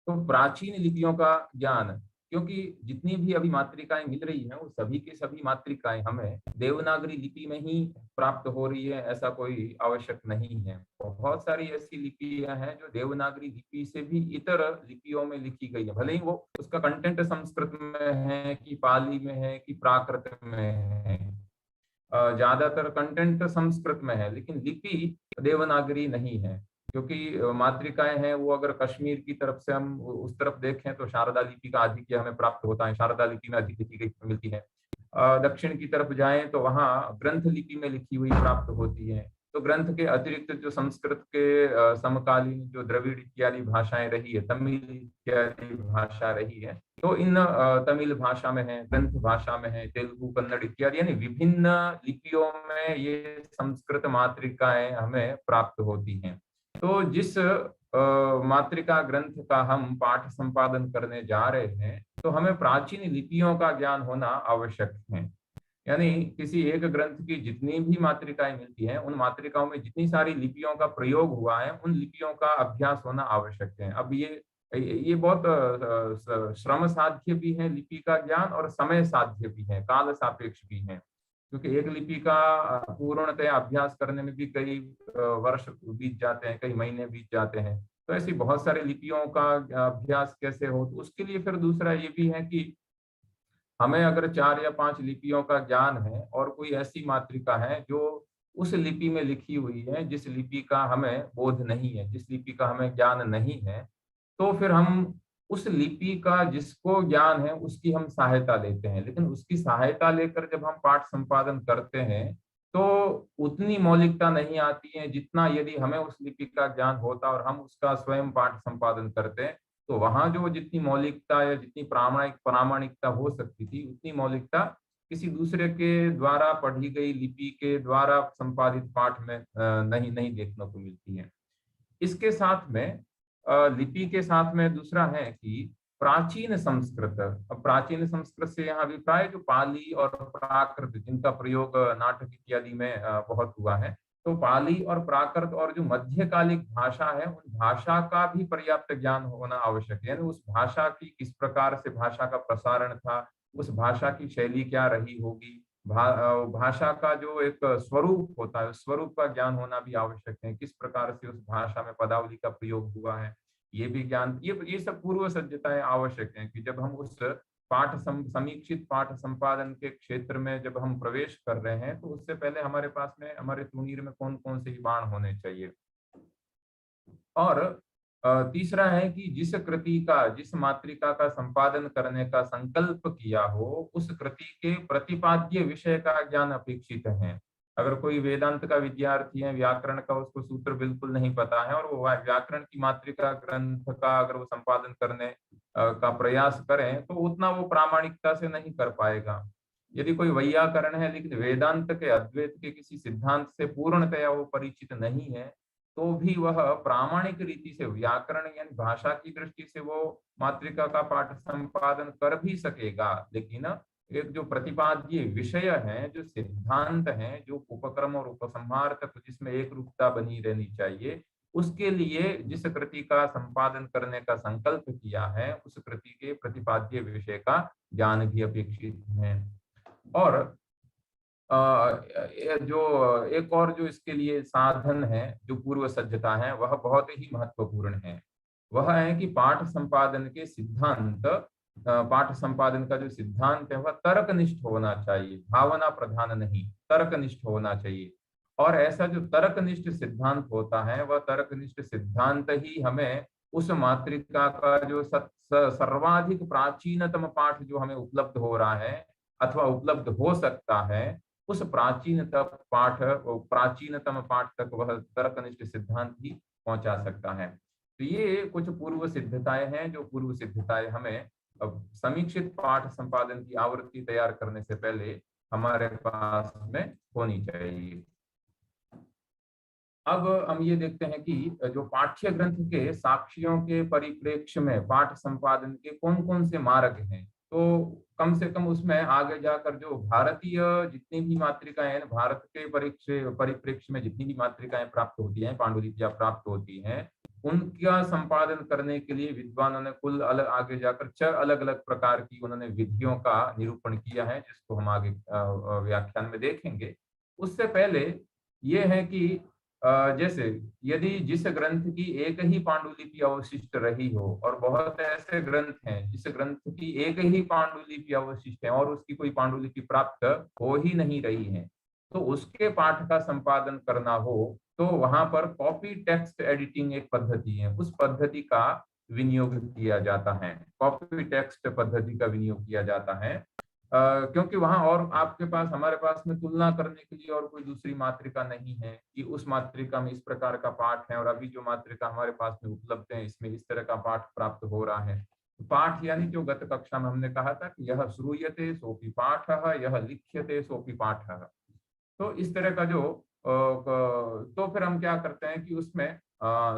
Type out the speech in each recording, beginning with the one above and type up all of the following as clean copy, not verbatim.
तो प्राचीन लिपियों का ज्ञान, क्योंकि जितनी भी अभी मातृकाएं मिल रही हैं वो सभी की सभी मातृकाएं हमें देवनागरी लिपि में ही प्राप्त हो रही है, ऐसा कोई आवश्यक नहीं है। बहुत सारी ऐसी लिपियां हैं जो देवनागरी लिपि से भी इतर लिपियों में लिखी गई है, भले ही वो उसका कंटेंट संस्कृत में है कि पाली में है कि प्राकृत में है। ज्यादातर कंटेंट संस्कृत में है लेकिन लिपि देवनागरी नहीं है, क्योंकि मातृकाएं हैं वो अगर कश्मीर की तरफ से हम उस तरफ देखें तो शारदा लिपि का आधिक्य हमें प्राप्त होता है, शारदा लिपि में अधिक लिखी गई मिलती है। दक्षिण की तरफ जाएं तो वहाँ ग्रंथ लिपि में लिखी हुई प्राप्त होती है। तो ग्रंथ के अतिरिक्त जो संस्कृत के समकालीन जो द्रविड़ इत्यादि भाषाएं रही है, तमिल इत्यादि भाषा रही है, तो इन तमिल भाषा में है, ग्रंथ भाषा में है, तेलुगु कन्नड़ इत्यादि यानी विभिन्न लिपियों में ये संस्कृत मातृकाएं हमें प्राप्त होती हैं। तो जिस मातृका ग्रंथ का हम पाठ संपादन करने जा रहे हैं तो हमें प्राचीन लिपियों का ज्ञान होना आवश्यक है। यानी किसी एक ग्रंथ की जितनी भी मातृकाएं मिलती हैं उन मातृकाओं में जितनी सारी लिपियों का प्रयोग हुआ है उन लिपियों का अभ्यास होना आवश्यक है। अब ये बहुत श्रम साध्य भी है लिपि का ज्ञान, और समय साध्य भी है, काल सापेक्ष भी है, क्योंकि एक लिपि का पूर्णतया अभ्यास करने में भी कई वर्ष बीत जाते हैं, कई महीने बीत जाते हैं। तो ऐसी बहुत सारी लिपियों का अभ्यास कैसे हो, तो उसके लिए फिर दूसरा ये भी है कि हमें अगर 4 या 5 लिपियों का ज्ञान है और कोई ऐसी मातृका है जो उस लिपि में लिखी हुई है जिस लिपि का हमें बोध नहीं है, जिस लिपि का हमें ज्ञान नहीं है, तो फिर हम उस लिपि का जिसको ज्ञान है उसकी हम सहायता लेते हैं। लेकिन उसकी सहायता लेकर जब हम पाठ संपादन करते हैं तो उतनी मौलिकता नहीं आती है जितना यदि हमें उस लिपि का ज्ञान होता और हम उसका स्वयं पाठ संपादन करते हैं। तो वहां जो जितनी मौलिकता या जितनी प्रामाणिकता हो सकती थी उतनी मौलिकता किसी दूसरे के द्वारा पढ़ी गई लिपि के द्वारा संपादित पाठ में नहीं नहीं देखने को मिलती है। इसके साथ में लिपि के साथ में दूसरा है कि प्राचीन संस्कृत। अब प्राचीन संस्कृत से यहाँ अभिप्राय जो पाली और प्राकृत जिनका प्रयोग नाटक इत्यादि में बहुत हुआ है, तो पाली और प्राकृत और जो मध्यकालिक भाषा है उन भाषा का भी पर्याप्त ज्ञान होना आवश्यक है। यानी उस भाषा की किस प्रकार से भाषा का प्रसारण था, उस भाषा की शैली क्या रही होगी, भाषा का जो एक स्वरूप होता है उस स्वरूप का ज्ञान होना भी आवश्यक है। किस प्रकार से उस भाषा में पदावली का प्रयोग हुआ है, ये भी ज्ञान, ये सब पूर्व सज्जताएं आवश्यक हैं कि जब हम उस समीक्षित पाठ संपादन के क्षेत्र में जब हम प्रवेश कर रहे हैं तो उससे पहले हमारे पास में हमारे तुणीर में कौन कौन से बाण होने चाहिए। और तीसरा है कि जिस कृति का, जिस मातृका का संपादन करने का संकल्प किया हो उस कृति के प्रतिपाद्य विषय का ज्ञान अपेक्षित है। अगर कोई वेदांत का विद्यार्थी है, व्याकरण का उसको सूत्र बिल्कुल नहीं पता है और वो व्याकरण की मातृका ग्रंथ का अगर वो संपादन करने का प्रयास करें तो उतना वो प्रामाणिकता से नहीं कर पाएगा। यदि कोई वैयाकरण है लेकिन वेदांत के अद्वैत के किसी सिद्धांत से पूर्णतया वो परिचित नहीं है, तो भी वह प्रामाणिक रीति से व्याकरण यानी भाषा की दृष्टि से वो मातृका का पाठ संपादन कर भी सकेगा, लेकिन एक जो प्रतिपाद्य विषय है, जो सिद्धांत है, जो उपक्रम और उपसंहार तक जिसमें एक रूपता बनी रहनी चाहिए, उसके लिए जिस कृति का संपादन करने का संकल्प किया है उस कृति के प्रतिपाद्य विषय का ज्ञान भी अपेक्षित है। और जो एक और जो इसके लिए साधन है, जो पूर्व सज्जता है, वह बहुत ही महत्वपूर्ण है। वह है कि पाठ संपादन के सिद्धांत, पाठ संपादन का जो सिद्धांत है वह तर्कनिष्ठ होना चाहिए, भावना प्रधान नहीं, तर्कनिष्ठ होना चाहिए। और ऐसा जो तर्कनिष्ठ सिद्धांत होता है वह तर्कनिष्ठ सिद्धांत ही हमें उस मातृका का जो सर्वाधिक प्राचीनतम पाठ जो हमें उपलब्ध हो रहा है अथवा उपलब्ध हो सकता है, उस प्राचीनतम पाठ तक वह तर्कनिष्ठ सिद्धांत ही पहुंचा सकता है। तो ये कुछ पूर्व सिद्धताएं हैं जो पूर्व सिद्धताएं हमें अब समीक्षित पाठ संपादन की आवृत्ति तैयार करने से पहले हमारे पास में होनी चाहिए। अब हम ये देखते हैं कि जो पाठ्य ग्रंथ के साक्ष्यों के परिप्रेक्ष्य में पाठ संपादन के कौन कौन से मार्ग हैं, तो कम से कम उसमें आगे जाकर जो भारतीय जितनी भी मातृकाएं हैं, भारत के परिप्रेक्ष्य में जितनी भी मातृकाएं प्राप्त होती हैं, पांडुलिपियां प्राप्त होती हैं, उनका संपादन करने के लिए विद्वानों ने कुल अलग आगे जाकर 6 अलग अलग प्रकार की उन्होंने विधियों का निरूपण किया है, जिसको हम आगे व्याख्यान में देखेंगे। उससे पहले ये है कि जैसे यदि जिस ग्रंथ की एक ही पांडुलिपि अवशिष्ट रही हो, और बहुत ऐसे ग्रंथ हैं जिस ग्रंथ की एक ही पांडुलिपि अवशिष्ट है और उसकी कोई पांडुलिपि प्राप्त हो ही नहीं रही है, तो उसके पाठ का संपादन करना हो तो वहां पर कॉपी टेक्स्ट एडिटिंग एक पद्धति है, उस पद्धति का विनियोग किया जाता है। कॉपी टेक्स्ट पद्धति का विनियोग किया जाता है, क्योंकि वहां और आपके पास हमारे पास में तुलना करने के लिए और कोई दूसरी मातृका नहीं है कि उस मातृका में इस प्रकार का पाठ है और अभी जो मातृका हमारे पास में उपलब्ध है इसमें इस तरह का पाठ प्राप्त हो रहा है। पाठ यानी जो गत कक्षा में हमने कहा था कि यह श्रूयते सोपि पाठ, यह लिख्यते सोपि पाठ। तो इस तरह का जो तो फिर हम क्या करते हैं कि उसमें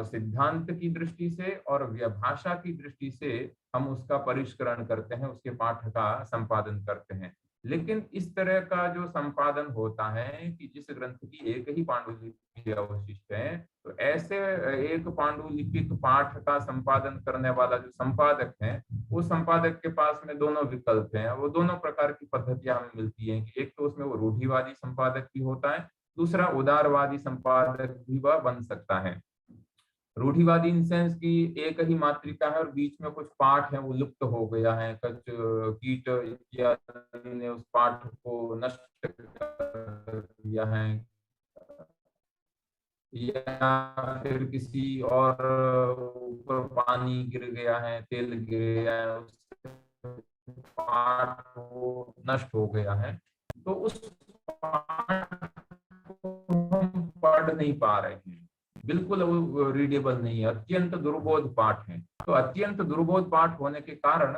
सिद्धांत की दृष्टि से और भाषा की दृष्टि से हम उसका परिष्करण करते हैं, उसके पाठ का संपादन करते हैं। लेकिन इस तरह का जो संपादन होता है कि जिस ग्रंथ की एक ही पांडुलिपि अवशिष्ट है, तो ऐसे एक पांडुलिपिक पाठ का संपादन करने वाला जो संपादक है, वो संपादक के पास में दोनों विकल्प हैं। वो दोनों प्रकार की पद्धतियां हमें मिलती हैं कि एक तो उसमें वो रूढ़िवादी संपादक भी होता है, दूसरा उदारवादी संपादक भी वह बन सकता है। रूढ़िवादी इन सेंस की एक ही मातृका है और बीच में कुछ पाठ है वो लुप्त हो गया है, कुछ कीट इत्यादि ने उस पाठ को नष्ट कर दिया है, या फिर किसी और ऊपर पानी गिर गया है, तेल गिर गया है, उस पाठ को नष्ट हो गया है, तो उस पाठ को हम पढ़ नहीं पा रहे हैं, बिल्कुल वो रीडेबल नहीं है, अत्यंत दुर्बोध पाठ है। तो अत्यंत दुर्बोध पाठ होने के कारण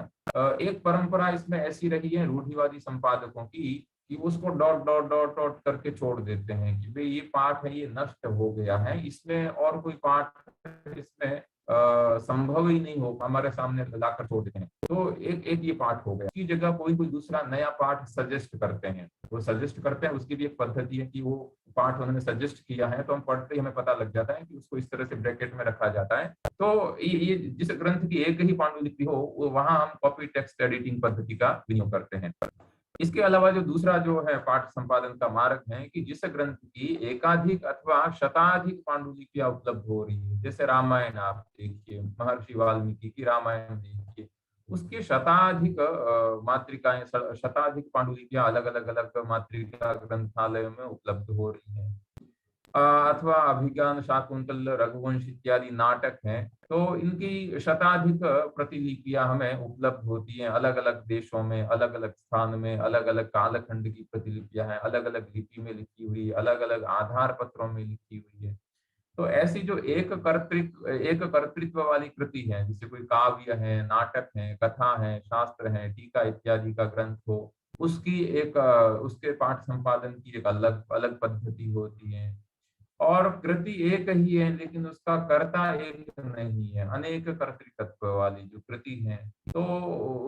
एक परंपरा इसमें ऐसी रही है रूढ़िवादी संपादकों की कि उसको डॉट डॉट डॉट डॉट करके छोड़ देते हैं कि भाई ये पाठ है, ये नष्ट हो गया है, इसमें और कोई पाठ इसमें संभव ही नहीं हो, हमारे सामने लाकर छोड़ देते हैं। तो एक ये पाठ हो गया, इसकी जगह कोई दूसरा नया पाठ सजेस्ट करते हैं। वो सजेस्ट करते हैं, उसकी भी एक पद्धति है कि वो पाठ उन्होंने सजेस्ट किया है तो हम पढ़ते ही हमें पता लग जाता है कि उसको इस तरह से ब्रैकेट में रखा जाता है। तो ये जिस ग्रंथ की एक ही पांडुलिपि हो वहां हम कॉपी टेक्स्ट एडिटिंग पद्धति का विनियोग करते हैं। इसके अलावा जो दूसरा जो है पाठ संपादन का मार्ग है कि जिस ग्रंथ की एकाधिक अथवा शताधिक पांडुलिपियां उपलब्ध हो रही है, जैसे रामायण आप देखिए, महर्षि वाल्मीकि की रामायण देखिए, उसकी शताधिक मातृकाएं, शताधिक पांडुलिपियां अलग अलग अलग मातृका ग्रंथालय में उपलब्ध हो रही है। अथवा अभिज्ञान शाकुंतल रघुवंश इत्यादि नाटक हैं, तो इनकी शताधिक प्रतिलिपियां हमें उपलब्ध होती हैं, अलग अलग देशों में, अलग अलग स्थान में, अलग अलग कालखंड की प्रतिलिपियां हैं, अलग अलग लिपि में लिखी हुई, अलग अलग आधार पत्रों में लिखी हुई है। तो ऐसी जो एक कर्तृत्व वाली कृति है, जैसे कोई काव्य है, नाटक है, कथा है, शास्त्र है, टीका इत्यादि का ग्रंथ हो, उसकी एक उसके पाठ संपादन की एक अलग अलग पद्धति होती है। और कृति एक ही है लेकिन उसका कर्ता एक नहीं है, अनेक कर्तृत्व वाली जो कृति है। तो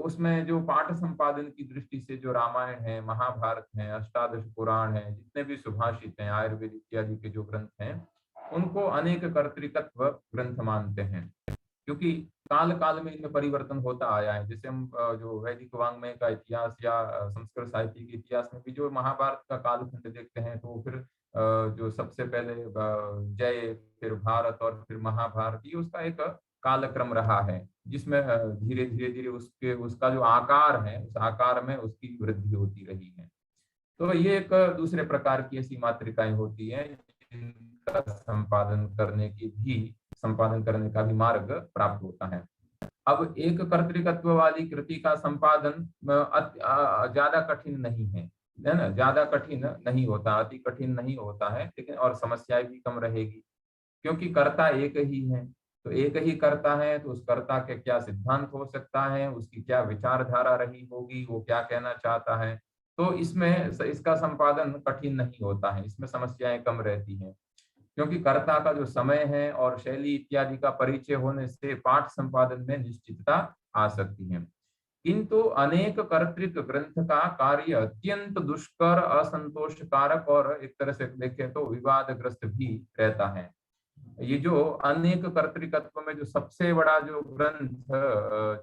उसमें जो पाठ संपादन की दृष्टि से जो रामायण है, महाभारत है, अष्टादश पुराण है, जितने भी सुभाषित हैं, आयुर्वेद इत्यादि के जो ग्रंथ हैं, उनको अनेक कर्तृत्व ग्रंथ मानते हैं, क्योंकि काल काल में इनमें परिवर्तन होता आया है। जैसे हम जो वैदिक वांग्मय का इतिहास या संस्कृत साहित्य के इतिहास में भी जो महाभारत का कालखंड देखते हैं, तो फिर जो सबसे पहले जय, फिर भारत और फिर महाभारत, ये उसका एक कालक्रम रहा है, जिसमें धीरे धीरे धीरे उसके उसका जो आकार है, उस आकार में उसकी वृद्धि होती रही है। तो ये एक दूसरे प्रकार की ऐसी मातृकाएं होती हैं जिनका संपादन करने का भी मार्ग प्राप्त होता है। अब एक कर्तृत्व वाली कृति का संपादन ज्यादा कठिन नहीं है ना, ज्यादा कठिन नहीं होता, अति कठिन नहीं होता है, लेकिन और समस्याएं भी कम रहेगी, क्योंकि कर्ता एक ही है। तो एक ही कर्ता है तो उस कर्ता के क्या सिद्धांत हो सकता है, उसकी क्या विचारधारा रही होगी, वो क्या कहना चाहता है, तो इसमें इसका संपादन कठिन नहीं होता है, इसमें समस्याएं कम रहती हैं, क्योंकि कर्ता का जो समय है और शैली इत्यादि का परिचय होने से पाठ संपादन में निश्चितता आ सकती है। किंतु अनेक कर्तृत्व ग्रंथ का कार्य अत्यंत दुष्कर, असंतोषकारक और एक तरह से देखें तो विवादग्रस्त भी रहता है। ये जो अनेक कर्तृकत्व में जो सबसे बड़ा जो ग्रंथ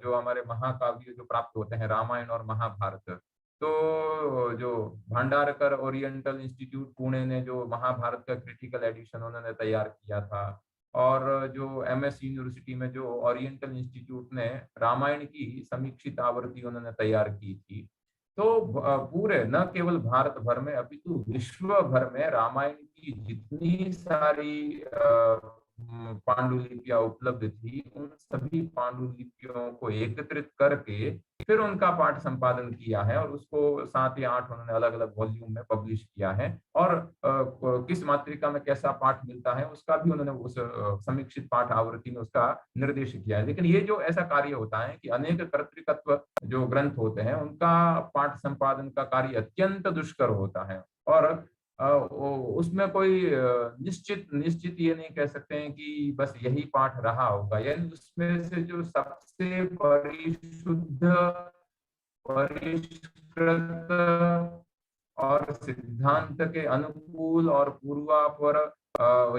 जो हमारे महाकाव्य जो प्राप्त होते हैं, रामायण और महाभारत, तो जो भंडारकर ओरिएंटल इंस्टीट्यूट पुणे ने जो महाभारत का क्रिटिकल एडिशन उन्होंने तैयार किया था, और जो एमएस यूनिवर्सिटी में जो ओरिएंटल इंस्टीट्यूट ने रामायण की समीक्षित आवृत्ति उन्होंने तैयार की थी। तो पूरे न केवल भारत भर में अपितु विश्व भर में रामायण की जितनी सारी पांडुलिपियां उपलब्ध थी, उन सभी पांडुलिपियों को एकत्रित करके फिर उनका पाठ संपादन किया है, और उसको 7 या 8 उन्होंने अलग अलग वॉल्यूम में पब्लिश किया है। और किस मातृका में कैसा पाठ मिलता है उसका भी उन्होंने उस समीक्षित पाठ आवृत्ति में उसका निर्देश किया है। लेकिन ये जो ऐसा कार्य होता है कि अनेक कर्तृकत्व जो ग्रंथ होते हैं उनका पाठ संपादन का कार्य अत्यंत दुष्कर होता है, और उसमें कोई निश्चित निश्चित ये नहीं कह सकते हैं कि बस यही पाठ रहा होगा। यानी उसमें से जो सबसे परिशुद्ध, परिष्कृत और सिद्धांत के अनुकूल और पूर्वापर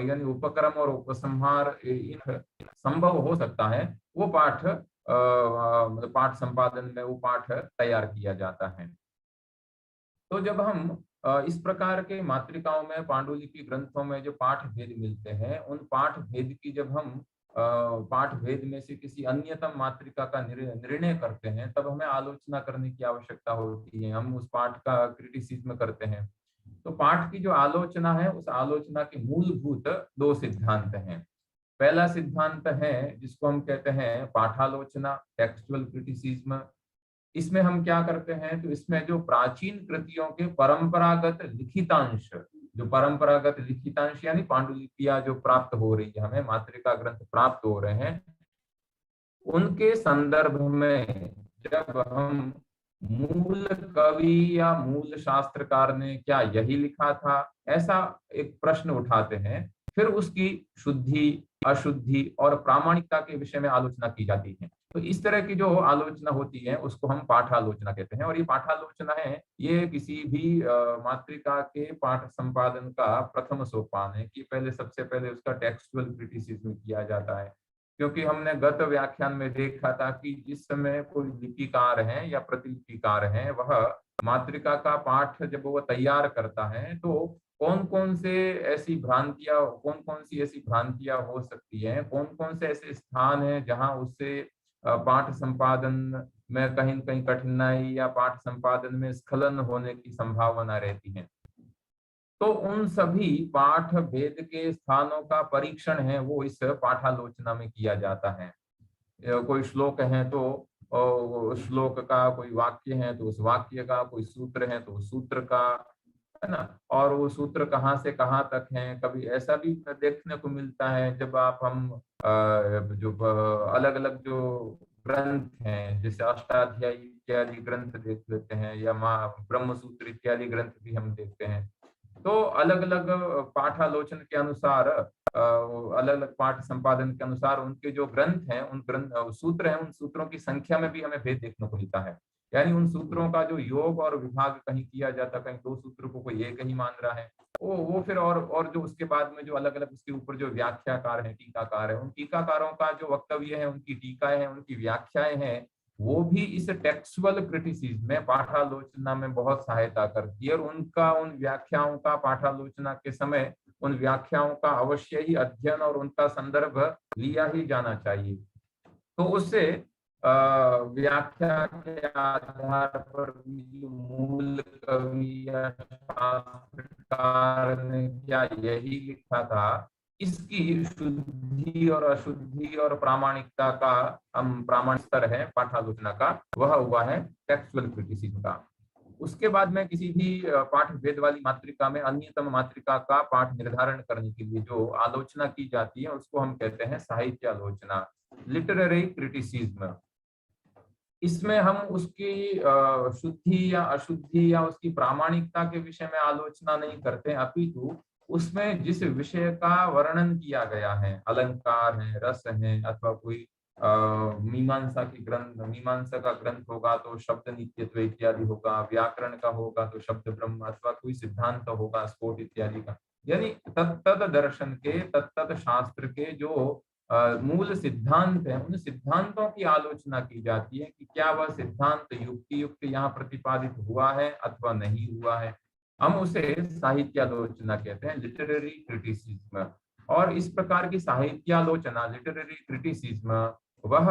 यानी उपक्रम और उपसंहार संभव हो सकता है, वो पाठ मतलब पाठ संपादन में वो पाठ तैयार किया जाता है। तो जब हम इस प्रकार के मातृकाओं में, पांडुलिपि ग्रंथों में जो पाठ भेद मिलते हैं, उन पाठ भेद की जब हम पाठ भेद में से किसी अन्यतम मातृका का निर्णय करते हैं, तब हमें आलोचना करने की आवश्यकता होती है। हम उस पाठ का क्रिटिसिज्म करते हैं। तो पाठ की जो आलोचना है, उस आलोचना के मूलभूत 2 सिद्धांत हैं। पहला सिद्धांत है जिसको हम कहते हैं पाठालोचना, टेक्सचुअल क्रिटिसिज्म। इसमें हम क्या करते हैं, तो इसमें जो प्राचीन कृतियों के परंपरागत लिखितांश, जो परंपरागत लिखितांश यानी पांडुलिपियां जो प्राप्त हो रही है, हमें मातृका ग्रंथ प्राप्त हो रहे हैं, उनके संदर्भ में जब हम मूल कवि या मूल शास्त्रकार ने क्या यही लिखा था, ऐसा एक प्रश्न उठाते हैं, फिर उसकी शुद्धि, अशुद्धि और प्रामाणिकता के विषय में आलोचना की जाती है। तो इस तरह की जो आलोचना होती है उसको हम पाठालोचना कहते हैं। और ये पाठालोचना है, ये किसी भी मातृका के पाठ संपादन का प्रथम सोपान है कि पहले सबसे पहले उसका टेक्सचुअल क्रिटिसिज्म किया जाता है। क्योंकि हमने गत व्याख्यान में देखा था कि जिस समय कोई लिपिकार है या प्रतिलिपिकार है, वह मातृका का पाठ जब वो तैयार करता है, तो कौन कौन से ऐसी भ्रांतियां, कौन कौन सी ऐसी भ्रांतियां हो सकती हैं, कौन कौन से ऐसे स्थान हैं जहां उससे पाठ संपादन में कहीं न कहीं कठिनाई या पाठ संपादन में स्खलन होने की संभावना रहती है। तो उन सभी पाठ भेद के स्थानों का परीक्षण है वो इस पाठालोचना में किया जाता है। कोई श्लोक है तो उस श्लोक का, कोई वाक्य है तो उस वाक्य का, कोई सूत्र है तो उस सूत्र का, है ना, और वो सूत्र कहाँ से कहाँ तक है। कभी ऐसा भी देखने को मिलता है जब हम जो अलग अलग जो ग्रंथ हैं, जैसे अष्टाध्यायी इत्यादि ग्रंथ देख लेते हैं, या ब्रह्म सूत्र इत्यादि ग्रंथ भी हम देखते हैं, तो अलग अलग पाठालोचन के अनुसार, अलग अलग पाठ संपादन के अनुसार उनके जो ग्रंथ हैं, उन ग्रंथ सूत्र हैं, उन सूत्रों की संख्या में भी हमें भेद देखने को मिलता है। यानी उन सूत्रों का जो योग और विभाग कहीं किया जाता, कहीं 2 सूत्र को कोई एक ही मान रहा है, वो फिर और जो उसके बाद में जो अलग अलग उसके ऊपर जो व्याख्याकार है, टीकाकार है, उन टीकाकारों का जो वक्तव्य है, उनकी टीकाएं हैं, उनकी व्याख्याएं हैं, वो भी इस टेक्सुअल क्रिटिसिज्म में, पाठालोचना में बहुत सहायता करती है। और उनका, उन व्याख्याओं का पाठालोचना के समय उन व्याख्याओं का अवश्य ही अध्ययन और उनका संदर्भ लिया ही जाना चाहिए। तो उससे व्याख्या के आधार पर भी मूल कवि या शास्त्रकार ने क्या यही लिखा था, इसकी शुद्धि और अशुद्धि और प्रामाणिकता का हम प्रामाणिक स्तर है पाठालोचना का, वह हुआ है टेक्सुअल क्रिटिसिज्म का। उसके बाद में किसी भी पाठ भेद वाली मातृका में अन्यतम मातृका का पाठ निर्धारण करने के लिए जो आलोचना की जाती है उसको हम कहते हैं साहित्य आलोचना, लिटरेरी क्रिटिसिज्म। इसमें हम उसकी शुद्धि या अशुद्धि या उसकी प्रामाणिकता के विषय में आलोचना नहीं करते, अपितु उसमें जिस विषय का वर्णन किया गया है, अलंकार है, रस है, अथवा कोई मीमांसा की ग्रंथ, मीमांसा का ग्रंथ होगा तो शब्द नित्यत्व इत्यादि होगा, व्याकरण का होगा तो शब्द ब्रह्म, अथवा कोई सिद्धांत होगा, स्फोट इत्यादि का, यानी तत्त दर्शन के, तत्त शास्त्र के जो मूल सिद्धांत है, उन सिद्धांतों की आलोचना की जाती है कि क्या वह सिद्धांत युक्ति युक्त यहाँ प्रतिपादित हुआ है अथवा नहीं हुआ है। हम उसे साहित्यालोचना कहते हैं, लिटरेरी क्रिटिसिज्म। और इस प्रकार की साहित्यालोचना, लिटरेरी क्रिटिसिज्म, वह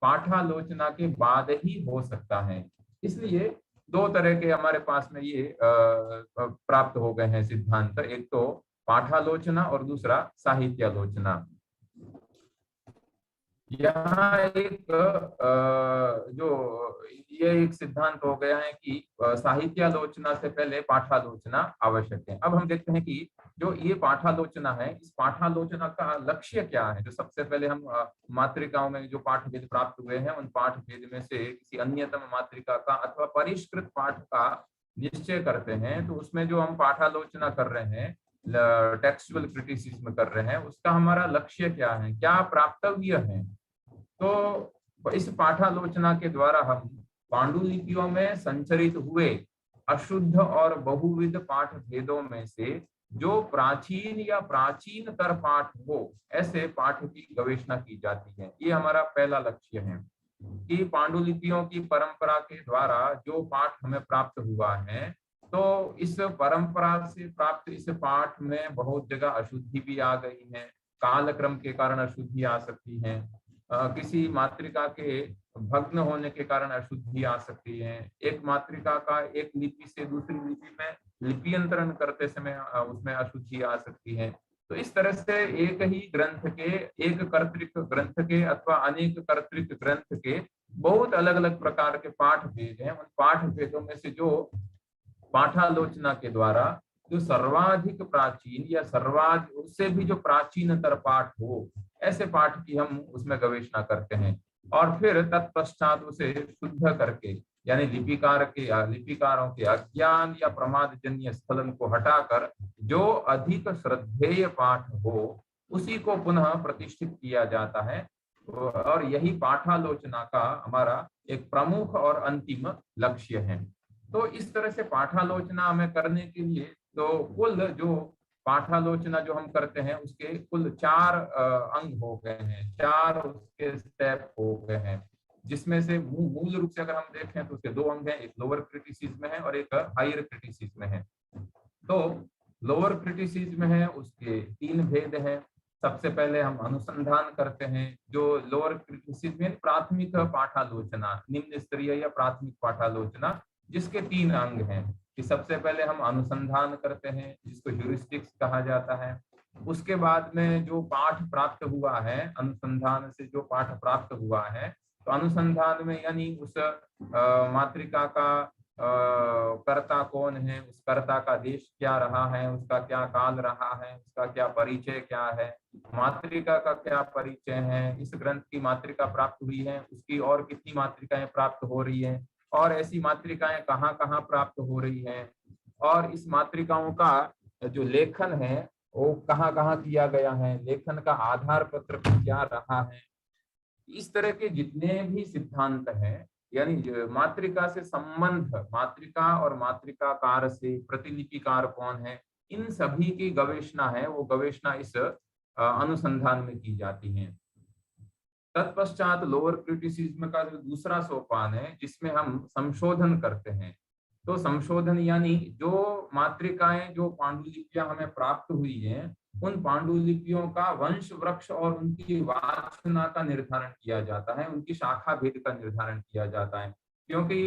पाठालोचना के बाद ही हो सकता है। इसलिए दो तरह के हमारे पास में ये प्राप्त हो गए हैं सिद्धांत, एक तो पाठालोचना और दूसरा साहित्यालोचना। यहाँ एक जो ये एक सिद्धांत हो गया है कि साहित्यालोचना से पहले पाठालोचना आवश्यक है। अब हम देखते हैं कि जो ये पाठालोचना है, इस पाठालोचना का लक्ष्य क्या है। जो सबसे पहले हम मातृकाओं में जो पाठ भेद प्राप्त हुए हैं, उन पाठ भेद में से किसी अन्यतम मातृका का अथवा परिष्कृत पाठ का निश्चय करते हैं, तो उसमें जो हम पाठालोचना कर रहे हैं, टेक्सुअल क्रिटिसिज्म कर रहे हैं, उसका हमारा लक्ष्य क्या है, क्या प्राप्तव्य है। तो इस पाठालोचना के द्वारा हम पांडुलिपियों में संचरित हुए अशुद्ध और बहुविध पाठ भेदों में से जो प्राचीन या प्राचीन तर पाठ हो, ऐसे पाठ की गवेषणा की जाती है। ये हमारा पहला लक्ष्य है कि पांडुलिपियों की परंपरा के द्वारा जो पाठ हमें प्राप्त हुआ है, तो इस परंपरा से प्राप्त इस पाठ में बहुत जगह अशुद्धि भी आ गई है, कालक्रम के कारण अशुद्धि आ सकती है, किसी मातृका के भग्न होने के कारण अशुद्धि आ सकती है, एक मातृका का एक लिपि से दूसरी लिपि में लिपियंतरण करते समय उसमें अशुद्धि आ सकती है। तो इस तरह से एक ही ग्रंथ के, एक कर्तृक ग्रंथ के अथवा अनेक कर्तृक ग्रंथ के बहुत अलग अलग प्रकार के पाठ भेद हैं। उन पाठ भेदों में से जो पाठालोचना के द्वारा जो सर्वाधिक प्राचीन या सर्वाधिक उससे भी जो प्राचीनतर पाठ हो, ऐसे पाठ की हम उसमें गवेषणा करते हैं। और फिर तत्पश्चात उसे शुद्ध करके, यानी लिपिकारों के अज्ञान या प्रमाद जन्य स्खलन को हटाकर जो अधिक श्रद्धेय पाठ हो, उसी को पुनः प्रतिष्ठित किया जाता है। और यही पाठालोचना का हमारा एक प्रमुख और अंतिम लक्ष्य है। तो इस तरह से पाठालोचना हमें करने के लिए तो कुल जो पाठालोचना जो हम करते हैं, उसके कुल 4 अंग हो गए हैं, 4 उसके स्टेप हो गए हैं, जिसमें से मूल रूप से अगर हम देखें तो उसके 2 अंग हैं, एक लोअर क्रिटिसिज्म है और एक हायर क्रिटिसिज्म है। तो लोअर क्रिटिसिज्म है, उसके 3 भेद हैं। सबसे पहले हम अनुसंधान करते हैं। जो लोअर क्रिटिसिज्म है, प्राथमिक पाठालोचना, निम्न स्तरीय या प्राथमिक पाठालोचना, जिसके 3 अंग हैं कि सबसे पहले हम अनुसंधान करते हैं, जिसको ह्यूरिस्टिक्स कहा जाता है। उसके बाद में जो पाठ प्राप्त हुआ है, अनुसंधान से जो पाठ प्राप्त हुआ है, तो अनुसंधान में यानी उस मातृका का कर्ता कौन है, उस कर्ता का देश क्या रहा है, उसका क्या काल रहा है, उसका क्या परिचय क्या है, मातृका का क्या परिचय है, इस ग्रंथ की मातृका प्राप्त हुई है, उसकी और कितनी मातृकाएं प्राप्त हो रही हैं, और ऐसी मातृकाएं कहाँ कहाँ प्राप्त हो रही हैं, और इस मातृकाओं का जो लेखन है वो कहाँ कहाँ किया गया है, लेखन का आधार पत्र क्या रहा है। इस तरह के जितने भी सिद्धांत हैं, यानी मातृका से संबंध, मातृका और मातृकाकार से प्रतिलिपिकार कौन है, इन सभी की गवेषणा है, वो गवेषणा इस अनुसंधान में की जाती है। तत्पश्चात लोअर क्रिटिसिज्म का जो दूसरा सोपान है, जिसमें हम संशोधन करते हैं। तो संशोधन यानी जो मातृकाएं, जो पांडुलिपियां हमें प्राप्त हुई हैं, उन पांडुलिपियों का वंश वृक्ष और उनकी वासना का निर्धारण किया जाता है, उनकी शाखा भेद का निर्धारण किया जाता है। क्योंकि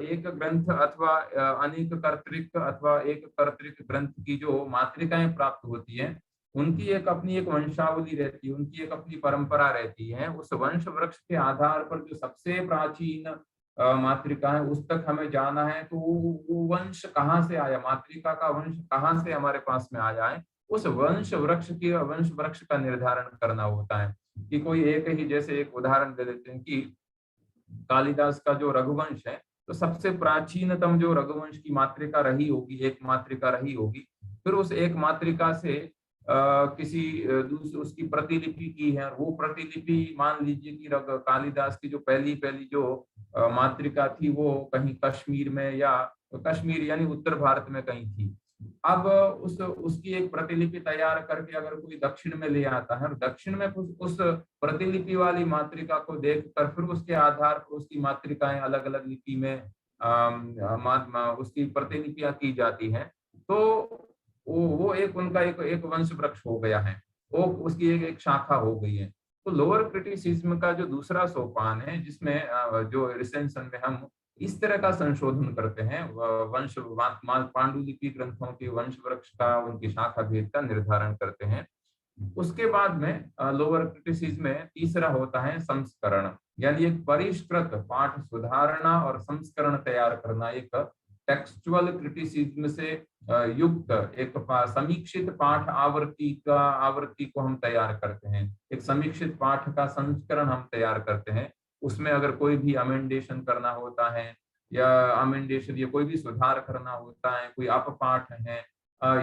एक ग्रंथ अथवा अनेक कर्तृक अथवा एक कर्तृक ग्रंथ की जो मातृकाएं प्राप्त होती हैं, उनकी एक अपनी एक वंशावली रहती है, उनकी एक अपनी परंपरा रहती है। उस वंश वृक्ष के आधार पर जो सबसे प्राचीन मातृका है, उस तक हमें जाना है, तो वो वंश कहाँ से आया, मातृका का वंश कहाँ से हमारे पास में आया है, उस वंश वृक्ष का निर्धारण करना होता है। कि कोई एक ही, जैसे एक उदाहरण दे देते हैं कि कालिदास का जो रघुवंश है, तो सबसे प्राचीनतम जो रघुवंश की मातृका रही होगी, एक मातृका रही होगी, फिर उस एक मातृका से किसी दूसरी उसकी प्रतिलिपि की है, वो प्रतिलिपि मान लीजिए कि कालिदास की जो पहली पहली जो मातृका थी, वो कहीं कश्मीर में, या कश्मीर यानी उत्तर भारत में कहीं थी। अब उसकी एक प्रतिलिपि तैयार करके अगर कोई दक्षिण में ले आता है और दक्षिण में उस प्रतिलिपि वाली मातृका को देखकर फिर उसके आधार पर उसकी मातृकाएं अलग अलग लिपि में उसकी प्रतिलिपियां की जाती हैं, तो वो एक उनका एक वंश वृक्ष हो गया है, वो उसकी एक शाखा हो गई है। तो लोअर क्रिटिसिज्म का जो दूसरा सोपान है, जिसमें जो रिसेंशन में हम इस तरह का संशोधन करते हैं, पांडुलिपि ग्रंथों के वंश वृक्ष का, उनकी शाखा भेद का निर्धारण करते हैं। उसके बाद में लोअर क्रिटिसिज्म में तीसरा होता है संस्करण, यानी एक परिष्कृत पाठ सुधारना और संस्करण तैयार करना। एक टेक्सचुअल क्रिटिसिज्म से युक्त एक समीक्षित पाठ आवृत्ति को हम तैयार करते हैं। एक समीक्षित पाठ का संस्करण हम तैयार करते हैं। उसमें अगर कोई भी अमेंडेशन करना होता है या कोई भी सुधार करना होता है, कोई अपपाठ है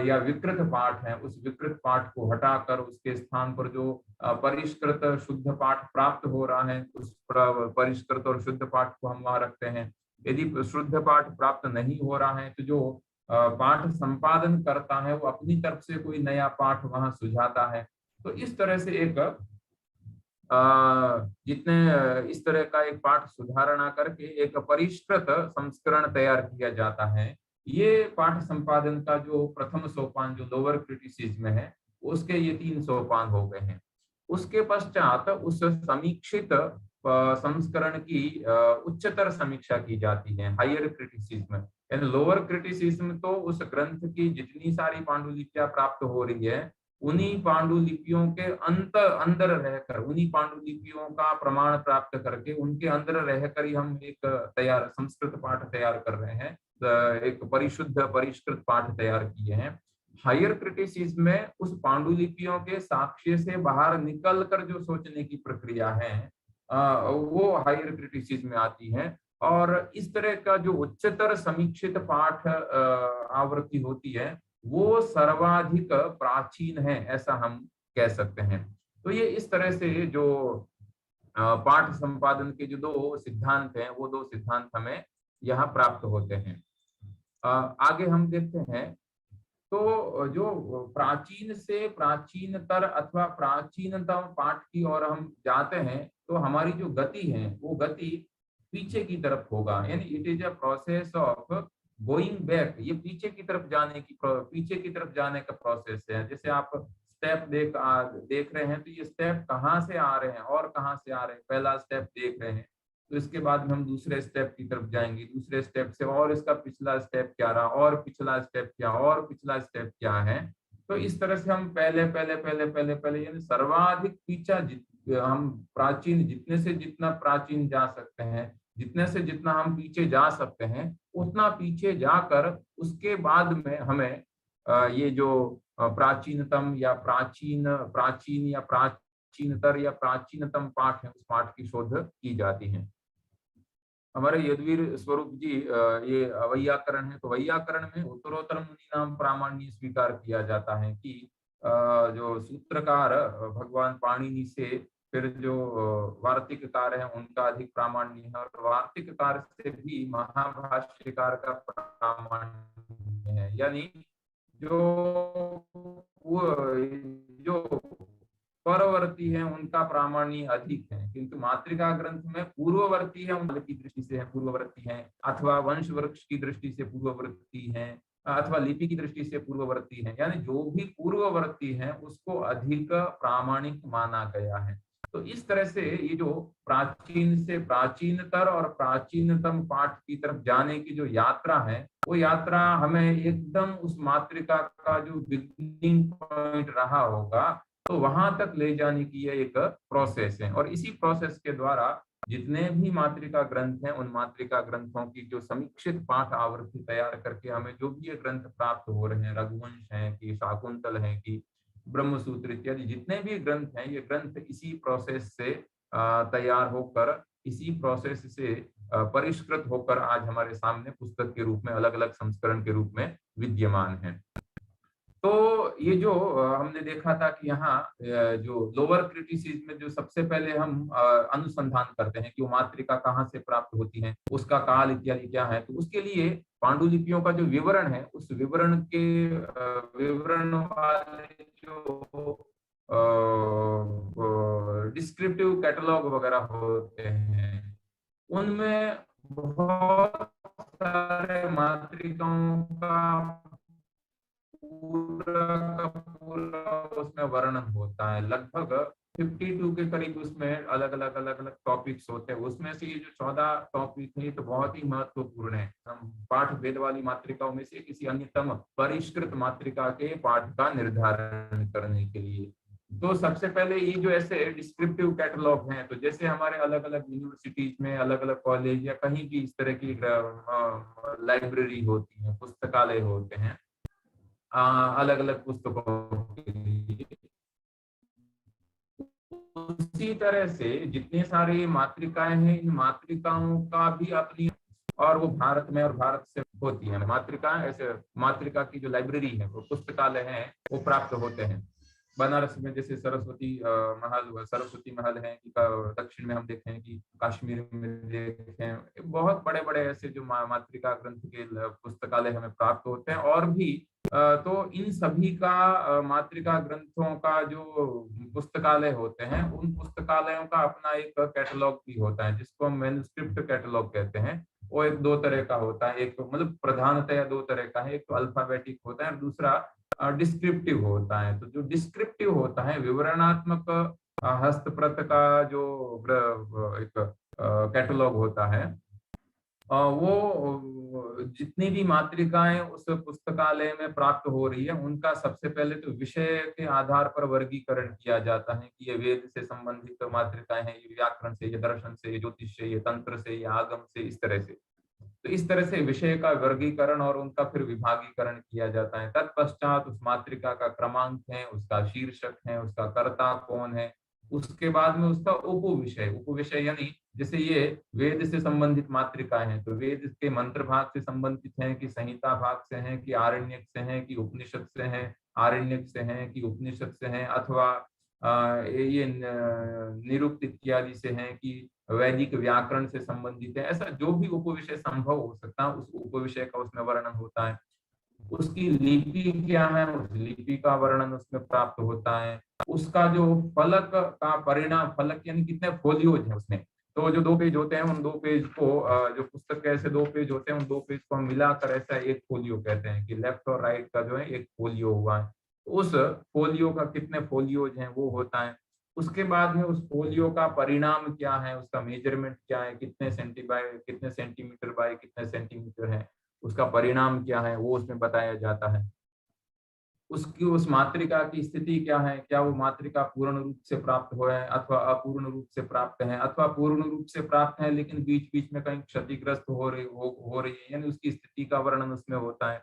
या विकृत पाठ है, उस विकृत पाठ को हटाकर उसके स्थान पर जो परिष्कृत शुद्ध पाठ प्राप्त हो रहा है, उस परिष्कृत और शुद्ध पाठ को हम वहां रखते हैं। यदि शुद्ध पाठ प्राप्त नहीं हो रहा है तो जो पाठ संपादन करता है वो अपनी तरफ से कोई नया पाठ वहां सुझाता है। तो इस तरह से एक इस तरह का एक पाठ सुधारणा करके एक परिष्कृत संस्करण तैयार किया जाता है। ये पाठ संपादन का जो प्रथम सोपान जो लोअर क्रिटिसिज्म है, उसके ये 3 सोपान हो गए हैं। उसके पश्चात उस समीक्षित संस्करण की उच्चतर समीक्षा की जाती है, हायर क्रिटिसिज्म। यानी लोअर क्रिटिसिज्म तो उस ग्रंथ की जितनी सारी पांडुलिपियां प्राप्त हो रही है, उन्हीं पांडुलिपियों के अंदर रहकर, उन्हीं पांडुलिपियों का प्रमाण प्राप्त करके उनके अंदर रहकर ही हम एक तैयार संस्कृत पाठ तैयार कर रहे हैं, एक परिशुद्ध परिष्कृत पाठ तैयार किए हैं। हायर क्रिटिसिज्म में उस पांडुलिपियों के साक्ष्य से बाहर निकल कर जो सोचने की प्रक्रिया है, वो हायर क्रिटिसिज्म में आती है। और इस तरह का जो उच्चतर समीक्षित पाठ आवृत्ति होती है, वो सर्वाधिक प्राचीन है, ऐसा हम कह सकते हैं। तो ये इस तरह से जो पाठ संपादन के जो 2 सिद्धांत हैं, वो 2 सिद्धांत हमें यहाँ प्राप्त होते हैं। आगे हम देखते हैं, तो जो प्राचीन से प्राचीनतर अथवा प्राचीनतम पाठ की ओर हम जाते हैं, तो हमारी जो गति है वो गति पीछे की तरफ होगा। यानी it is a process of going back. ये पीछे की तरफ जाने का प्रोसेस है। जैसे आप स्टेप देख रहे हैं, तो ये स्टेप कहाँ से आ रहे हैं और कहाँ से आ रहे हैं, पहला स्टेप देख रहे हैं, तो इसके बाद में हम दूसरे स्टेप की तरफ जाएंगे, दूसरे स्टेप से और इसका पिछला स्टेप क्या रहा, और पिछला स्टेप क्या, और पिछला स्टेप क्या है। तो इस तरह से हम पहले पहले पहले पहले पहले यानी सर्वाधिक पीछा हम प्राचीन, जितने से जितना प्राचीन जा सकते हैं, जितने से जितना हम पीछे जा सकते हैं, उतना पीछे जाकर उसके बाद में हमें ये जो प्राचीनतम या प्राचीन या प्राचीनतर या प्राचीनतम पाठ है, उस पाठ की शोध की जाती है। हमारे यदुवीर स्वरूप जी ये वैयाकरण है, तो वैयाकरण में उत्तरोत्तर मुनि नाम प्रामाण्य स्वीकार किया जाता है कि जो सूत्रकार भगवान पाणिनि से फिर जो वार्तिककार है उनका अधिक प्रामाण्य है, और वार्तिककार से भी महाभाष्यकार का प्रामाण्य है। यानी जो जो परवर्ती है उनका प्रामाण्य अधिक है, किंतु मातृका ग्रंथ में पूर्ववर्ती है, उनकी दृष्टि से है पूर्ववर्ती है, अथवा वंश वृक्ष की दृष्टि से पूर्ववर्ती है, अथवा लिपि की दृष्टि से पूर्ववर्ती है। यानी जो भी पूर्ववर्ती है उसको अधिक प्रामाणिक माना गया है। तो इस तरह से ये जो प्राचीन से प्राचीनतर और प्राचीनतम पाठ की तरफ जाने की जो यात्रा है, वो यात्रा हमें एकदम उस मातृका का जो बिगिनिंग पॉइंट रहा होगा, तो वहां तक ले जाने की ये एक प्रोसेस है। और इसी प्रोसेस के द्वारा जितने भी मातृका ग्रंथ हैं, उन मातृका ग्रंथों की जो समीक्षित पाठ आवृत्ति तैयार करके हमें जो भी ये ग्रंथ प्राप्त हो रहे हैं, रघुवंश है कि शाकुंतल है कि ब्रह्मसूत्र इत्यादि जितने भी ग्रंथ हैं, ये ग्रंथ इसी प्रोसेस से तैयार होकर, इसी प्रोसेस से परिष्कृत होकर आज हमारे सामने पुस्तक के रूप में, अलग अलग संस्करण के रूप में विद्यमान है। तो ये जो हमने देखा था कि यहाँ जो लोअर क्रिटिसिज्म में जो सबसे पहले हम अनुसंधान करते हैं कि वो मातृका कहाँ से प्राप्त होती है, उसका काल इत्यादि क्या है, तो उसके लिए पांडुलिपियों का जो विवरण है, उस विवरण के विवरण वाले जो डिस्क्रिप्टिव कैटलॉग वगैरह होते हैं, उनमें बहुत सारे मातृकाओं का पूरा का पूरा उसमें वर्णन होता है। लगभग 52 के करीब उसमें अलग अलग टॉपिक्स होते हैं। उसमें से ये जो 14 टॉपिक है तो बहुत ही महत्वपूर्ण है। हम पाठ भेद वाली मातृकाओं में से किसी अन्यतम परिष्कृत मातृका के पाठ का निर्धारण करने के लिए, तो सबसे पहले ये जो ऐसे डिस्क्रिप्टिव कैटलॉग हैं, तो जैसे हमारे अलग अलग यूनिवर्सिटीज में, अलग अलग कॉलेज या कहीं भी इस तरह की लाइब्रेरी होती है, पुस्तकालय होते हैं अलग अलग पुस्तकों के लिए, उसी तरह से जितने सारे मातृकाएं हैं, इन मातृकाओं का भी अपनी, और वो भारत में और भारत से होती है मातृका, ऐसे मातृका की जो लाइब्रेरी है, वो पुस्तकालय है, वो प्राप्त होते हैं। बनारस में जैसे सरस्वती महल है, दक्षिण में हम देखें कि काश्मीर में देखें, बहुत बड़े बड़े ऐसे जो मातृका ग्रंथ के पुस्तकालय हमें प्राप्त होते हैं। और भी तो इन सभी का मातृका ग्रंथों का जो पुस्तकालय होते हैं, उन पुस्तकालयों का अपना एक कैटलॉग भी होता है, जिसको हम मैन्युस्क्रिप्ट कैटलॉग कहते हैं। वो एक दो तरह का होता है, एक तो मतलब प्रधानतया दो तरह का है, एक तो अल्फाबेटिक होता है और दूसरा डिस्क्रिप्टिव होता है। तो जो डिस्क्रिप्टिव होता है, विवरणात्मक हस्तप्रत का जो एक कैटलॉग होता है, वो जितनी भी मातृकाएं उस पुस्तकालय में प्राप्त हो रही है, उनका सबसे पहले तो विषय के आधार पर वर्गीकरण किया जाता है कि ये वेद से संबंधित मातृकाएं हैं, ये व्याकरण से, ये दर्शन से, ये ज्योतिष से, ये तंत्र से, ये आगम से, इस तरह से। तो इस तरह से विषय का वर्गीकरण और उनका फिर विभागीकरण किया जाता है। तत्पश्चात उस मातृका का क्रमांक है, उसका शीर्षक है, उसका कर्ता कौन है, उसके बाद में उसका उपविषय यानी जैसे ये वेद से संबंधित मातृकाएं हैं, तो वेद के मंत्र भाग से संबंधित हैं कि संहिता भाग से हैं कि आरण्यक से हैं कि उपनिषद से हैं, आरण्यक से हैं कि उपनिषद से हैं, अथवा ये निरुक्त इत्यादि से हैं कि वैदिक व्याकरण से संबंधित है। ऐसा जो भी उपविषय संभव हो सकता है, उस उपविषय का उसमें वर्णन होता है। उसकी लिपि क्या है, उस लिपि का वर्णन उसमें प्राप्त होता है। उसका जो फलक का परिणाम, फलक यानी कितने फोलियोज हैं उसमें, तो जो 2 पेज होते हैं, उन 2 पेज को जो पुस्तक के ऐसे 2 पेज होते हैं, उन 2 पेज को हम मिलाकर ऐसा एक फोलियो कहते हैं कि लेफ्ट और राइट का जो है एक फोलियो हुआ है। उस फोलियो का कितने फोलियोज हैं वो होता है। उसके बाद में उस फोलियो का परिणाम क्या है, उसका मेजरमेंट क्या है, कितने सेंटीमीटर बाय कितने सेंटीमीटर है, उसका परिणाम क्या है, वो उसमें बताया जाता है। उसकी उस मातृका की स्थिति क्या है, क्या वो मातृका पूर्ण रूप से प्राप्त हुआ है अथवा अपूर्ण रूप से प्राप्त है, अथवा पूर्ण रूप से प्राप्त है लेकिन बीच बीच में कहीं क्षतिग्रस्त हो रही है, यानी उसकी स्थिति का वर्णन उसमें होता है।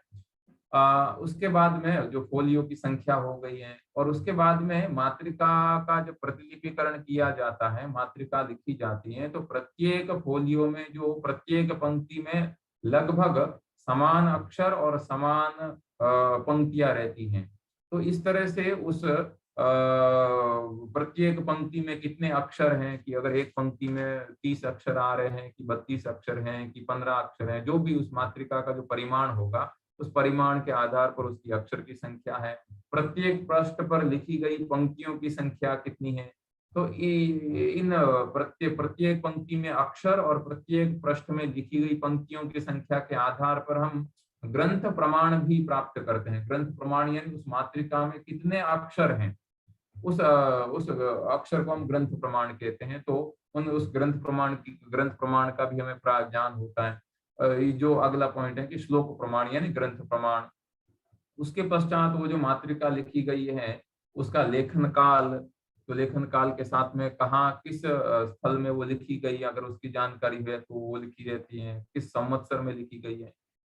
उसके बाद में जो फोलियो की संख्या हो गई है, और उसके बाद में मातृका का जो प्रतिलिपिकरण किया जाता है, मातृका लिखी जाती है, तो प्रत्येक फोलियो में जो प्रत्येक पंक्ति में लगभग समान अक्षर और समान पंक्तियां रहती हैं। तो इस तरह से उस प्रत्येक पंक्ति में कितने अक्षर हैं, कि अगर एक पंक्ति में 30 अक्षर आ रहे हैं कि 32 अक्षर हैं कि 15 अक्षर हैं, जो भी उस मातृका का जो परिमाण होगा, उस परिमाण के आधार पर उसकी अक्षर की संख्या है। प्रत्येक पृष्ठ पर लिखी गई पंक्तियों की संख्या कितनी है, तो इन प्रत्येक पंक्ति में अक्षर और प्रत्येक पृष्ठ में लिखी गई पंक्तियों की संख्या के आधार पर हम ग्रंथ प्रमाण भी प्राप्त करते हैं। ग्रंथ प्रमाण यानी उस मातृका में कितने अक्षर हैं, उस अक्षर को हम ग्रंथ प्रमाण कहते हैं। तो उस ग्रंथ प्रमाण का भी हमें ज्ञान होता है। ये जो अगला पॉइंट है कि श्लोक प्रमाण यानी ग्रंथ प्रमाण। उसके पश्चात वो जो मातृका लिखी गई है, उसका लेखन काल, तो लेखन काल के साथ में कहाँ किस स्थल में वो लिखी गई, अगर उसकी जानकारी है तो वो लिखी रहती है, किस संवत्सर में लिखी गई है।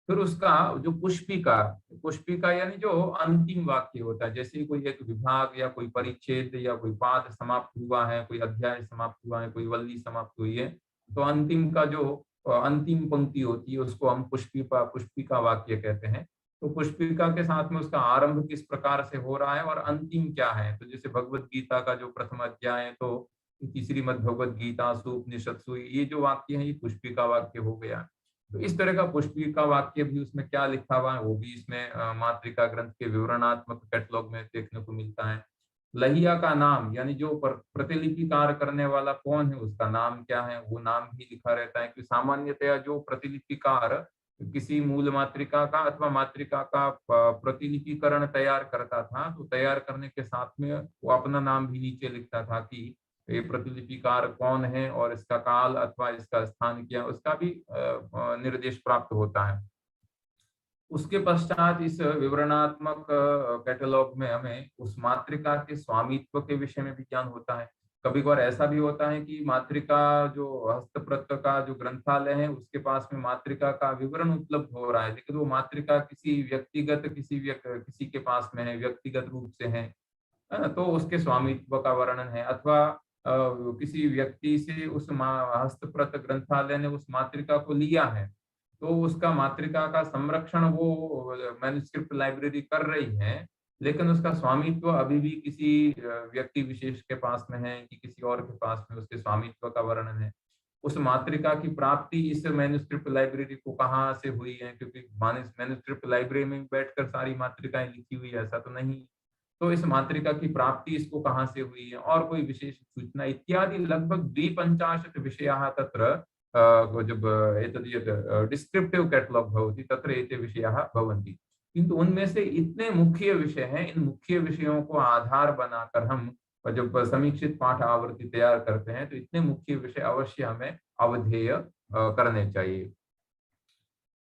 फिर उसका जो पुष्पिका यानी जो अंतिम वाक्य होता है, जैसे कोई एक विभाग या कोई परिच्छेद या कोई पाद समाप्त हुआ है, कोई अध्याय समाप्त हुआ है, कोई वल्ली समाप्त हुई है, तो अंतिम का जो अंतिम पंक्ति होती है उसको हम पुष्पिका वाक्य कहते हैं। तो पुष्पिका के साथ में उसका आरंभ किस प्रकार से हो रहा है और अंतिम क्या है। तो जैसे भगवत गीता का जो प्रथम अध्याय है तो कि श्रीमद् भगवत गीता सुपनिषत्सु, ये जो वाक्य है ये पुष्पिका वाक्य हो गया। तो इस तरह का पुष्पिका वाक्य भी उसमें क्या लिखा हुआ है वो भी इसमें मातृका ग्रंथ के विवरणात्मक कैटलॉग में देखने को मिलता है। लहिया का नाम यानी जो प्रतिलिपिकार करने वाला कौन है, उसका नाम क्या है, वो नाम भी लिखा रहता है। कि सामान्यतया जो प्रतिलिपिकार किसी मूल मातृका का अथवा मातृका का प्रतिलिपिकरण तैयार करता था, तो तैयार करने के साथ में वो अपना नाम भी नीचे लिखता था कि ये प्रतिलिपिकार कौन है और इसका काल अथवा इसका स्थान क्या, उसका भी निर्देश प्राप्त होता है। उसके पश्चात इस विवरणात्मक कैटलॉग में हमें उस मातृका के स्वामित्व के विषय में भी ज्ञान होता है। कभी कभार ऐसा भी होता है कि मातृका जो हस्तप्रत का जो ग्रंथालय है उसके पास में मातृका का विवरण उपलब्ध हो रहा है, लेकिन वो मातृका किसी व्यक्तिगत किसी के पास में है, व्यक्तिगत रूप से है ना, तो उसके स्वामित्व का वर्णन है। अथवा किसी व्यक्ति से उस हस्तप्रत ग्रंथालय ने उस मातृका को लिया है, तो उसका मातृका का संरक्षण वो मैन्युस्क्रिप्ट लाइब्रेरी कर रही है, लेकिन उसका स्वामित्व अभी भी किसी व्यक्ति विशेष के पास में है कि किसी और के पास में उसके स्वामित्व का वर्णन है। उस मातृका की प्राप्ति इस मैन्युस्क्रिप्ट लाइब्रेरी को कहाँ से हुई है, क्योंकि मैन्युस्क्रिप्ट लाइब्रेरी में बैठकर सारी मातृकाएं लिखी हुई है ऐसा तो नहीं। तो इस मातृका की प्राप्ति इसको कहाँ से हुई है और कोई विशेष सूचना इत्यादि लगभग 250 विषयाः तत्र जब एतद् यत् डिस्क्रिप्टिव कैटलॉग भवति तत्र एते विषयाः भवन्ति। किंतु उनमें से इतने मुख्य विषय हैं, इन मुख्य विषयों को आधार बनाकर हम जब समीक्षित पाठ आवृत्ति तैयार करते हैं तो इतने मुख्य विषय अवश्य हमें अवधेय करने चाहिए।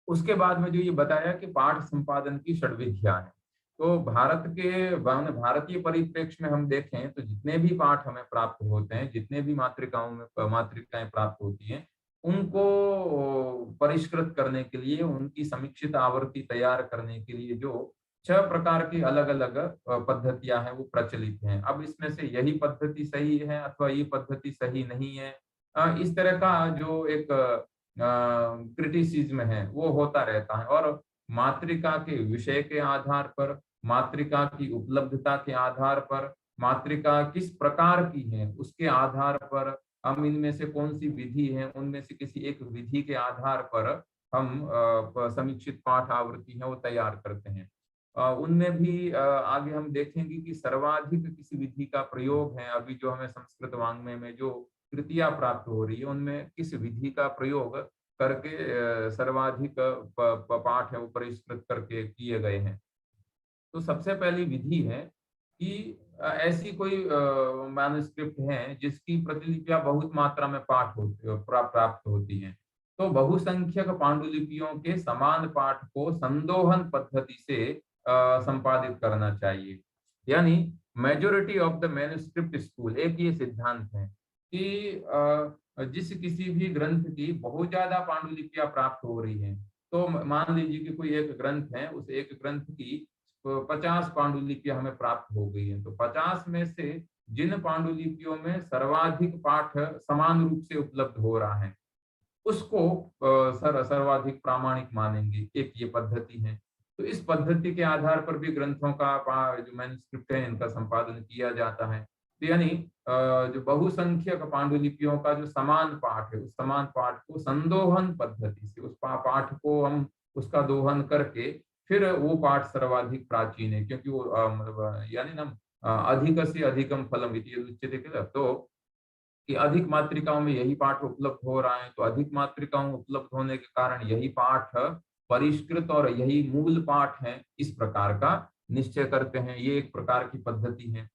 उसके बाद में जो ये बताया कि पाठ संपादन की षड्विधियां हैं, तो भारतीय परिप्रेक्ष्य में हम देखें तो जितने भी पाठ हमें प्राप्त होते हैं, जितने भी मातृकाएं प्राप्त होती हैं, उनको परिष्कृत करने के लिए, उनकी समीक्षित आवृत्ति तैयार करने के लिए जो 6 प्रकार की अलग अलग पद्धतियां हैं वो प्रचलित हैं। अब इसमें से यही पद्धति सही है अथवा ये पद्धति सही नहीं है, इस तरह का जो एक क्रिटिसिज्म है वो होता रहता है। और मातृका के विषय के आधार पर, मातृका की उपलब्धता के आधार पर, मातृका किस प्रकार की है उसके आधार पर हम इनमें से कौन सी विधि है, उनमें से किसी एक विधि के आधार पर हम समीक्षित पाठ आवृत्ति है वो तैयार करते हैं। उनमें भी आगे हम देखेंगे कि सर्वाधिक किसी विधि का प्रयोग है। अभी जो हमें संस्कृत वाङ्मय में जो कृतियां प्राप्त हो रही है उनमें किस विधि का प्रयोग करके सर्वाधिक पाठ है वो परिष्कृत करके किए गए हैं। तो सबसे पहली विधि है कि ऐसी कोई मैन्युस्क्रिप्ट है जिसकी प्रतिलिपियां बहुत मात्रा में प्राप्त होती हैं, तो बहुसंख्यक पांडुलिपियों के समान पाठ को संदोहन पद्धति से संपादित करना चाहिए। यानी majority of the manuscript school एक ये सिद्धांत है कि जिस किसी भी ग्रंथ की बहुत ज्यादा पांडुलिपियां प्राप्त हो रही हैं, तो मान लीजिए कि कोई एक ग्रंथ है, उस एक ग्रंथ की 50 पांडुलिपियां हमें प्राप्त हो गई हैं, तो 50 में से जिन पांडुलिपियों में सर्वाधिक पाठ समान रूप से उपलब्ध हो रहा है उसको सर्वाधिक प्रामाणिक मानेंगे, एक ये पद्धति है। तो इस पद्धति के आधार पर भी ग्रंथों का जो मैन्युस्क्रिप्ट है इनका संपादन किया जाता है। तो यानी जो बहुसंख्यक पांडुलिपियों का जो समान पाठ है उस समान पाठ को संदोहन पद्धति से उस पाठ को हम उसका दोहन करके फिर वो पाठ सर्वाधिक प्राचीन है, क्योंकि वो मतलब यानी ना अधिक से अधिकम फलम इति उच्यते किल, तो कि अधिक मातृकाओं में यही पाठ उपलब्ध हो रहा है, तो अधिक मातृकाओं में उपलब्ध होने के कारण यही पाठ परिष्कृत और यही मूल पाठ है, इस प्रकार का निश्चय करते हैं। ये एक प्रकार की पद्धति है।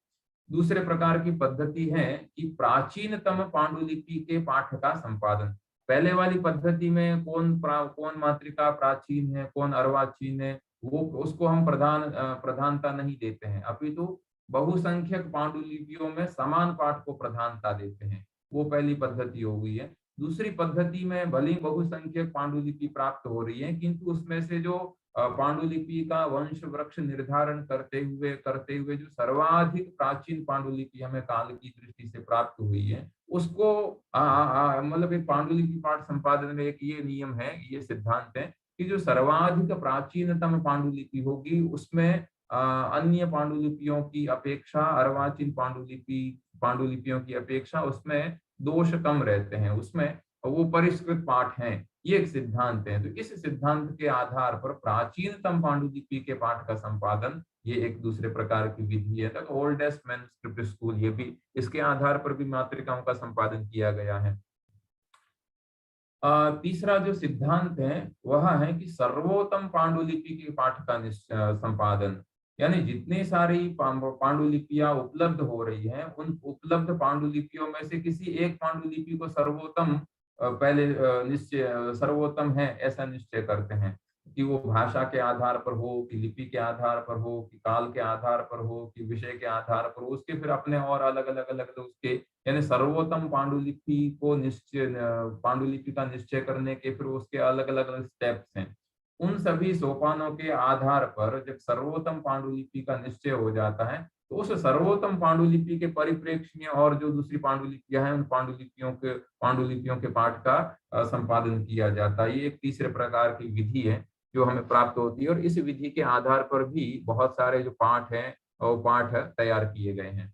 दूसरे प्रकार की पद्धति है कि प्राचीनतम पांडुलिपि के पाठ का संपादन। पहले वाली पद्धति में कौन मातृका प्राचीन है, कौन अर्वाचीन है, वो उसको हम प्रधानता नहीं देते हैं, अपितु बहुसंख्यक पांडुलिपियों में समान पाठ को प्रधानता देते हैं। वो पहली पद्धति हो गई है। दूसरी पद्धति में भले ही बहुसंख्यक पांडुलिपि प्राप्त हो रही है, किंतु उसमें से जो पांडुलिपि का वंश वृक्ष निर्धारण करते हुए जो सर्वाधिक प्राचीन पांडुलिपि हमें काल की दृष्टि से प्राप्त हुई है उसको मतलब एक पांडुलिपि पाठ संपादन में एक ये नियम है, ये सिद्धांत है कि जो सर्वाधिक प्राचीनतम पांडुलिपि होगी उसमें अन्य पांडुलिपियों की अपेक्षा, अर्वाचीन पांडुलिपियों की अपेक्षा उसमें दोष कम रहते हैं, उसमें वो परिष्कृत पाठ हैं। ये एक सिद्धांत है। तो इस सिद्धांत के आधार पर प्राचीनतम पांडुलिपि के पाठ का संपादन ये एक दूसरे प्रकार की विधि है। तक ओल्डेस्ट मैन्युस्क्रिप्ट स्कूल, ये भी इसके आधार पर भी मातृकाओं का संपादन किया गया है। तीसरा जो सिद्धांत है वह है कि सर्वोत्तम पांडुलिपि के पाठ का संपादन, यानी जितनी सारी पांडुलिपियां उपलब्ध हो रही हैं उन उपलब्ध पांडुलिपियों में से किसी एक पांडुलिपि को सर्वोत्तम पहले निश्चय सर्वोत्तम है ऐसा निश्चय करते हैं, कि वो भाषा के आधार पर हो, कि लिपि के आधार पर हो, कि काल के आधार पर हो, कि विषय के आधार पर हो, उसके फिर अपने और अलग अलग अलग उसके, यानी सर्वोत्तम पांडुलिपि का निश्चय करने के फिर उसके अलग अलग स्टेप्स हैं। उन सभी सोपानों के आधार पर जब सर्वोत्तम पांडुलिपि का निश्चय हो जाता है तो उस सर्वोत्तम पांडुलिपि के परिप्रेक्ष्य में और जो दूसरी पांडुलिपियां हैं उन पांडुलिपियों के पाठ का संपादन किया जाता है। ये एक तीसरे प्रकार की विधि है जो हमें प्राप्त होती है, और इस विधि के आधार पर भी बहुत सारे जो पाठ हैं वो पाठ तैयार किए गए हैं।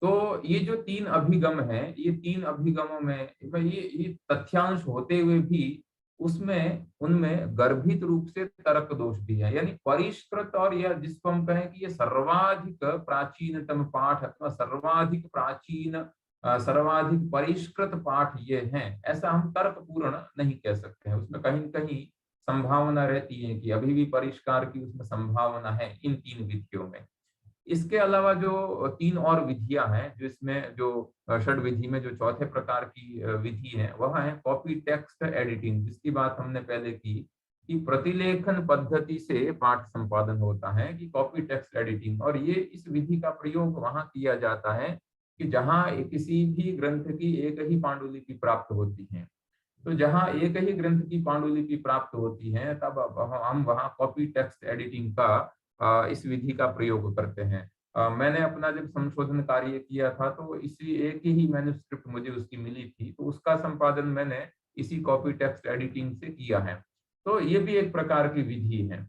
तो ये जो तीन अभिगम है, ये तीन अभिगमों में ये तथ्यांश होते हुए भी उसमें उनमें गर्भित रूप से तर्क दोष भी है, यानी परिष्कृत और यह जिसको हम कहें कि ये सर्वाधिक प्राचीनतम पाठ अथवा सर्वाधिक परिष्कृत पाठ ये हैं, ऐसा हम तर्क पूर्ण नहीं कह सकते हैं। उसमें कहीं न कहीं संभावना रहती है कि अभी भी परिष्कार की उसमें संभावना है इन तीन विधियों में। इसके अलावा जो तीन और विधियां हैं जो इसमें जो षड विधि में जो चौथे प्रकार की विधि है वह है कॉपी टेक्स्ट एडिटिंग, जिसकी बात हमने पहले की कि प्रतिलेखन पद्धति से पाठ संपादन होता है, कि कॉपी टेक्स्ट एडिटिंग। और ये इस विधि का प्रयोग वहां किया जाता है कि जहां किसी भी ग्रंथ की एक ही पांडुलिपि प्राप्त होती है। तो जहां एक ही ग्रंथ की पांडुलिपि प्राप्त होती है तब हम वहां कॉपी टेक्स्ट एडिटिंग का इस विधि का प्रयोग करते हैं। मैंने अपना जब संशोधन कार्य किया था तो इसी एक ही मैन्युस्क्रिप्ट मुझे उसकी मिली थी, तो उसका संपादन मैंने इसी कॉपी टेक्स्ट एडिटिंग से किया है। तो ये भी एक प्रकार की विधि है।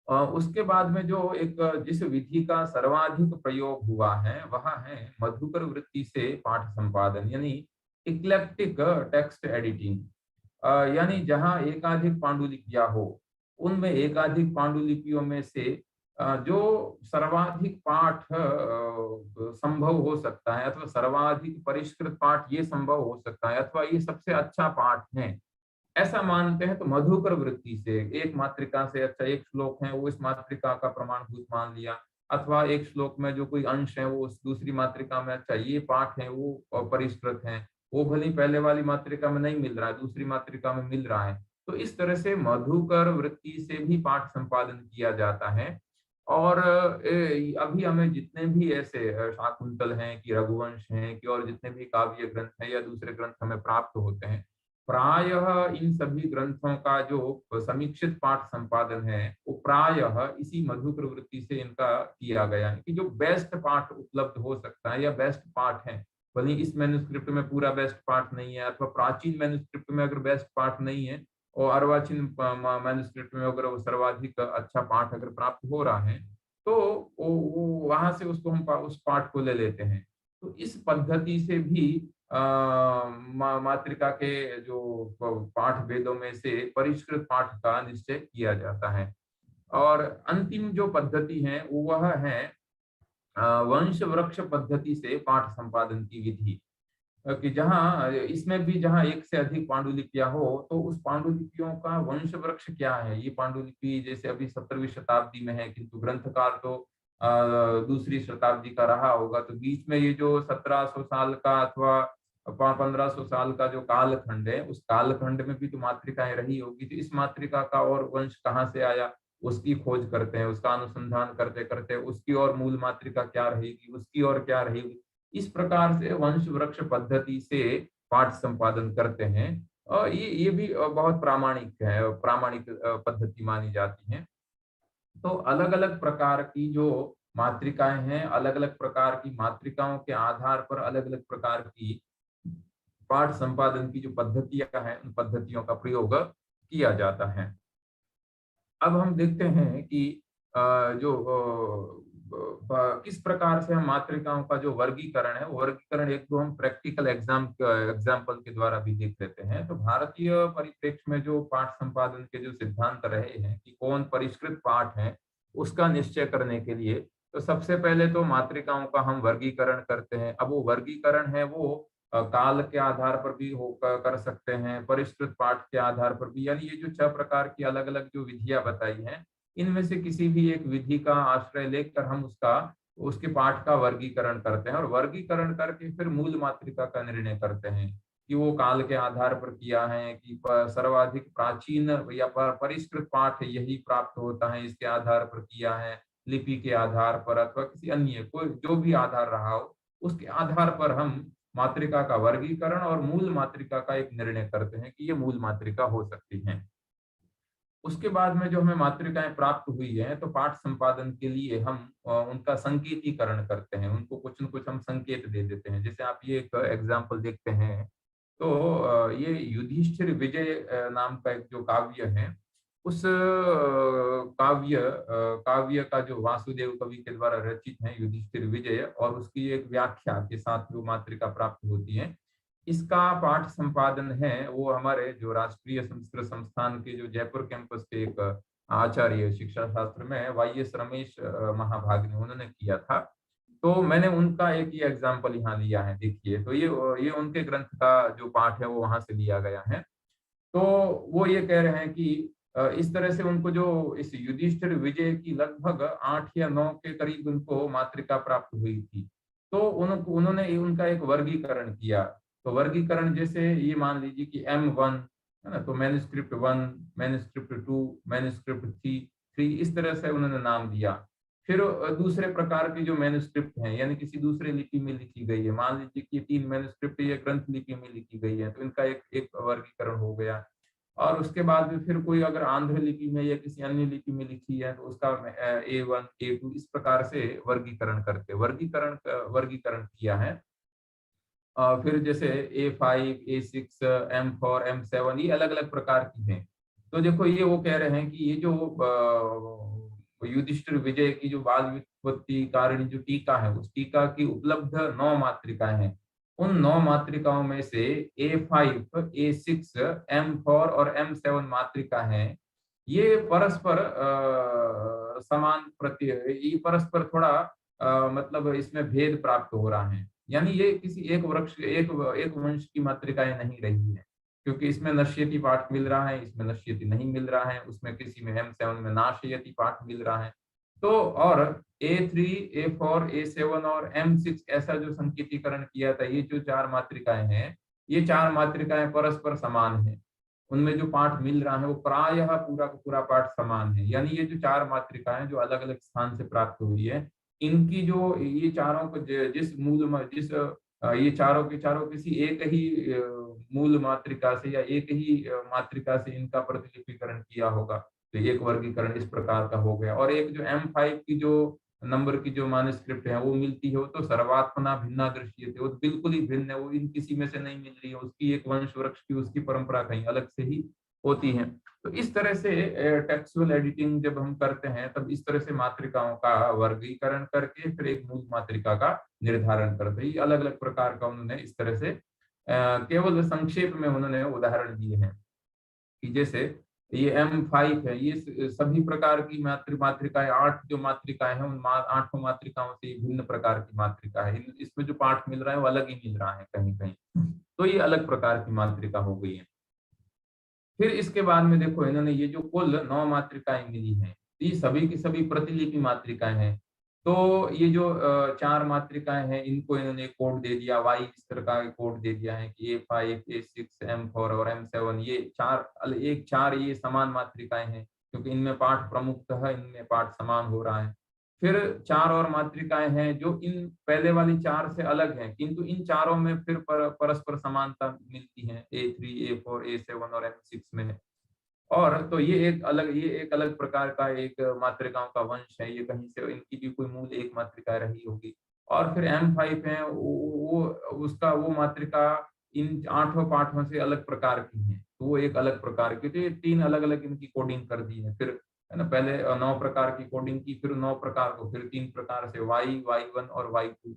उसके बाद में जो एक जिस विधि का सर्वाधिक प्रयोग हुआ है वह है मधुकर वृत्ति से पाठ संपादन, यानी इक्लेक्टिक टेक्स्ट एडिटिंग। यानी जहां एकाधिक पांडुलिपियां हो, उनमें एकाधिक पांडुलिपियों में से जो सर्वाधिक पाठ संभव हो सकता है अथवा सर्वाधिक परिष्कृत पाठ ये संभव हो सकता है अथवा ये सबसे अच्छा पाठ है, ऐसा मानते हैं। तो मधुकर वृत्ति से एक मातृका से अच्छा एक श्लोक है वो इस मातृका का प्रमाणभूत मान लिया, अथवा एक श्लोक में जो कोई अंश है वो उस दूसरी मातृका में अच्छा ये पाठ है वो परिष्कृत है, वो भले ही पहले वाली मातृका में नहीं मिल रहा है दूसरी मातृका में मिल रहा है। तो इस तरह से मधुकर वृत्ति से भी पाठ संपादन किया जाता है। और अभी हमें जितने भी ऐसे शाकुंतल हैं कि रघुवंश हैं कि और जितने भी काव्य ग्रंथ हैं या दूसरे ग्रंथ हमें प्राप्त होते हैं, प्रायः इन सभी ग्रंथों का जो समीक्षित पाठ संपादन है वो प्रायः इसी मधुकर वृत्ति से इनका किया गया है, कि जो बेस्ट पाठ उपलब्ध हो सकता है या बेस्ट पाठ है, भले इस मैन्युस्क्रिप्ट में पूरा बेस्ट पाठ नहीं है अथवा प्राचीन मैन्युस्क्रिप्ट में अगर बेस्ट पाठ नहीं है और अर्वाचीन मैन्युस्क्रिप्ट में अगर वो सर्वाधिक अच्छा पाठ अगर प्राप्त हो रहा है तो वो वहां से उसको हम उस पाठ को ले लेते हैं। तो इस पद्धति से भी मातृका के जो पाठ भेदों में से परिष्कृत पाठ का निश्चय किया जाता है। और अंतिम जो पद्धति है वह है वंश वृक्ष पद्धति से पाठ संपादन की विधि, कि जहाँ इसमें भी जहाँ एक से अधिक पांडुलिपियां हो तो उस पांडुलिपियों का वंश वृक्ष क्या है। ये पांडुलिपि जैसे अभी 17वीं शताब्दी में है किंतु ग्रंथकार तो दूसरी शताब्दी का रहा होगा, तो बीच में ये जो 1700 साल का अथवा 1500 साल का जो कालखंड है उस कालखंड में भी तो मातृकाएं रही होगी। तो इस मातृका का और वंश कहाँ से आया उसकी खोज करते हैं, उसका अनुसंधान करते करते उसकी और मूल मातृका क्या रहेगी उसकी और क्या रहेगी, इस प्रकार से वंश वृक्ष पद्धति से पाठ संपादन करते हैं। और ये भी बहुत प्रामाणिक पद्धति मानी जाती है। तो अलग अलग प्रकार की जो मातृकाएं हैं, अलग अलग प्रकार की मातृकाओं के आधार पर अलग अलग प्रकार की पाठ संपादन की जो पद्धतियां हैं उन पद्धतियों का प्रयोग किया जाता है। अब हम देखते हैं कि जो किस प्रकार से हम मातृकाओं का जो वर्गीकरण है, वो वर्गीकरण एक दो हम प्रैक्टिकल एग्जाम्पल के द्वारा भी देख लेते हैं। तो भारतीय परिप्रेक्ष्य में जो पाठ संपादन के जो सिद्धांत रहे हैं कि कौन परिष्कृत पाठ है, उसका निश्चय करने के लिए तो सबसे पहले तो मातृकाओं का हम वर्गीकरण करते हैं। अब वो वर्गीकरण है वो काल के आधार पर भी कर सकते हैं, परिष्कृत पाठ के आधार पर भी, यानी ये जो 6 प्रकार की अलग अलग जो विधियां बताई हैं, इनमें से किसी भी एक विधि का आश्रय लेकर हम उसके पाठ का वर्गीकरण करते हैं और वर्गीकरण करके फिर मूल मातृका का निर्णय करते हैं कि वो काल के आधार पर किया है कि सर्वाधिक प्राचीन या परिष्कृत पाठ यही प्राप्त होता है, इसके आधार पर किया है, लिपि के आधार पर अथवा किसी अन्य कोई जो भी आधार रहा हो, उसके आधार पर हम मातृका का वर्गीकरण और मूल मातृका का एक निर्णय करते हैं कि ये मूल मातृका हो सकती है। उसके बाद में जो हमें मातृकाएं प्राप्त हुई है, तो पाठ संपादन के लिए हम उनका संकेतीकरण करते हैं, उनको कुछ न कुछ हम संकेत दे देते हैं। जैसे आप ये एक एग्जाम्पल देखते हैं, तो ये युधिष्ठिर विजय नाम का एक जो काव्य है, उस काव्य का जो वासुदेव कवि के द्वारा रचित है युधिष्ठिर विजय, और उसकी एक व्याख्या के साथ जो मातृका प्राप्त होती है, इसका पाठ संपादन है वो हमारे जो राष्ट्रीय संस्कृत संस्थान के जो जयपुर कैंपस के एक आचार्य शिक्षा शास्त्र में वाईएस रमेश महाभाग ने उन्होंने किया था। तो मैंने उनका एक ये एग्जाम्पल यहाँ लिया है, देखिए। तो ये उनके ग्रंथ का जो पाठ है वो वहां से लिया गया है। तो वो ये कह रहे हैं कि इस तरह से उनको जो इस युधिष्ठिर विजय की लगभग 8 या 9 के करीब उनको मातृका प्राप्त हुई थी। तो उन्होंने उनका एक वर्गीकरण किया। तो वर्गीकरण जैसे ये मान लीजिए कि M1 है ना, तो मैन्युस्क्रिप्ट 1, मैन्युस्क्रिप्ट 2, मैन्युस्क्रिप्ट 3 इस तरह से उन्होंने नाम दिया। फिर दूसरे प्रकार के जो मैन्युस्क्रिप्ट हैं, यानी किसी दूसरे लिपि में लिखी गई है, मान लीजिए कि 3 मैन्युस्क्रिप्ट ये ग्रंथ लिपि में लिखी गई है, तो इनका एक एक वर्गीकरण हो गया। और उसके बाद में फिर कोई अगर आंध्र लिपि में या किसी अन्य लिपि में लिखी है, तो उसका A1, A2 इस प्रकार से वर्गीकरण किया है। फिर जैसे A5, A6, M4, M7 ये अलग अलग प्रकार की हैं। तो देखो ये वो कह रहे हैं कि ये जो युधिष्ठिर विजय की जो बाल व्युत्पत्ति कारिणी जो टीका है, उस टीका की उपलब्ध 9 मातृकाएं हैं। उन 9 मातृकाओं में से A5, A6, M4 और M7 मातृका है, ये परस्पर समान प्रति, ये परस्पर थोड़ा मतलब इसमें भेद प्राप्त हो रहा है। यानी ये किसी एक वंश की मातृकाएं नहीं रही है, क्योंकि इसमें नश्यति पाठ मिल रहा है, इसमें नश्यति नहीं मिल रहा है, उसमें किसी में M7 में नाशयति पाठ मिल रहा है। तो और A3, A4, A7 और M6 ऐसा जो संकेतीकरण किया था, ये जो 4 मातृकाएं हैं, ये 4 मातृकाएं परस्पर समान है। उनमें जो पाठ मिल रहा है वो प्रायः पूरा का पूरा पाठ समान है। यानी ये जो 4 मातृकाएं जो अलग अलग स्थान से प्राप्त हुई है, इनकी जो ये चारों को जिस मूल में जिस ये चारों के चारों किसी एक ही मूल मातृका से या एक ही मातृका से इनका प्रतिलिपिकरण किया होगा, तो एक वर्गीकरण इस प्रकार का हो गया। और एक जो M5 की जो नंबर की जो मैन्युस्क्रिप्ट है वो मिलती है, वो तो सर्वात्मना भिन्ना दृश्यते, वो बिल्कुल ही भिन्न है, वो इन किसी में से नहीं मिल रही है, उसकी एक वंश वृक्ष की उसकी परंपरा कहीं अलग से ही होती है। तो इस तरह से टेक्सुअल एडिटिंग जब हम करते हैं, तब इस तरह से मातृकाओं का वर्गीकरण करके फिर एक मूल मातृका का निर्धारण करते हैं। अलग अलग प्रकार का उन्होंने इस तरह से केवल संक्षेप में उन्होंने उदाहरण दिए हैं कि जैसे ये M5 है, ये सभी प्रकार की मातृकाएं 8 जो मातृकाएं हैं, उन 8 मातृकाओं से भिन्न प्रकार की मातृका है। इसमें जो पाठ मिल रहा है वो अलग ही मिल रहा है कहीं कहीं, तो ये अलग प्रकार की मातृका हो गई है। फिर इसके बाद में देखो इन्होंने ये जो कुल 9 मातृकाएं मिली हैं, ये सभी की सभी प्रतिलिपि मातृकाएं हैं। तो ये जो 4 मातृकाएं हैं, इनको इन्होंने कोड दे दिया, वाई इस तरह का कोड दे दिया है कि A5, A6, M4 और M7 ये 4 ये समान मातृकाएं हैं, क्योंकि इनमें पाठ प्रमुखतः इनमें पाठ समान हो रहा है। फिर 4 और मातृकाएं हैं जो इन पहले वाली 4 से अलग हैं, किंतु इन चारों में फिर परस्पर समानता मिलती है A3, A4, A7 और M6 में। और तो ये एक अलग प्रकार का एक मातृकाओं का वंश है, ये कहीं से इनकी भी कोई मूल एक मातृका रही होगी। और फिर M5 है, वो उसका वो मातृका इन 8 पाठों से अलग प्रकार की है। तो वो एक अलग प्रकार की, तो ये 3 अलग-अलग इनकी कोडिंग कर दी है। फिर है ना, पहले 9 प्रकार की कोडिंग की, फिर 9 प्रकार को फिर 3 प्रकार से Y, Y1 और Y2।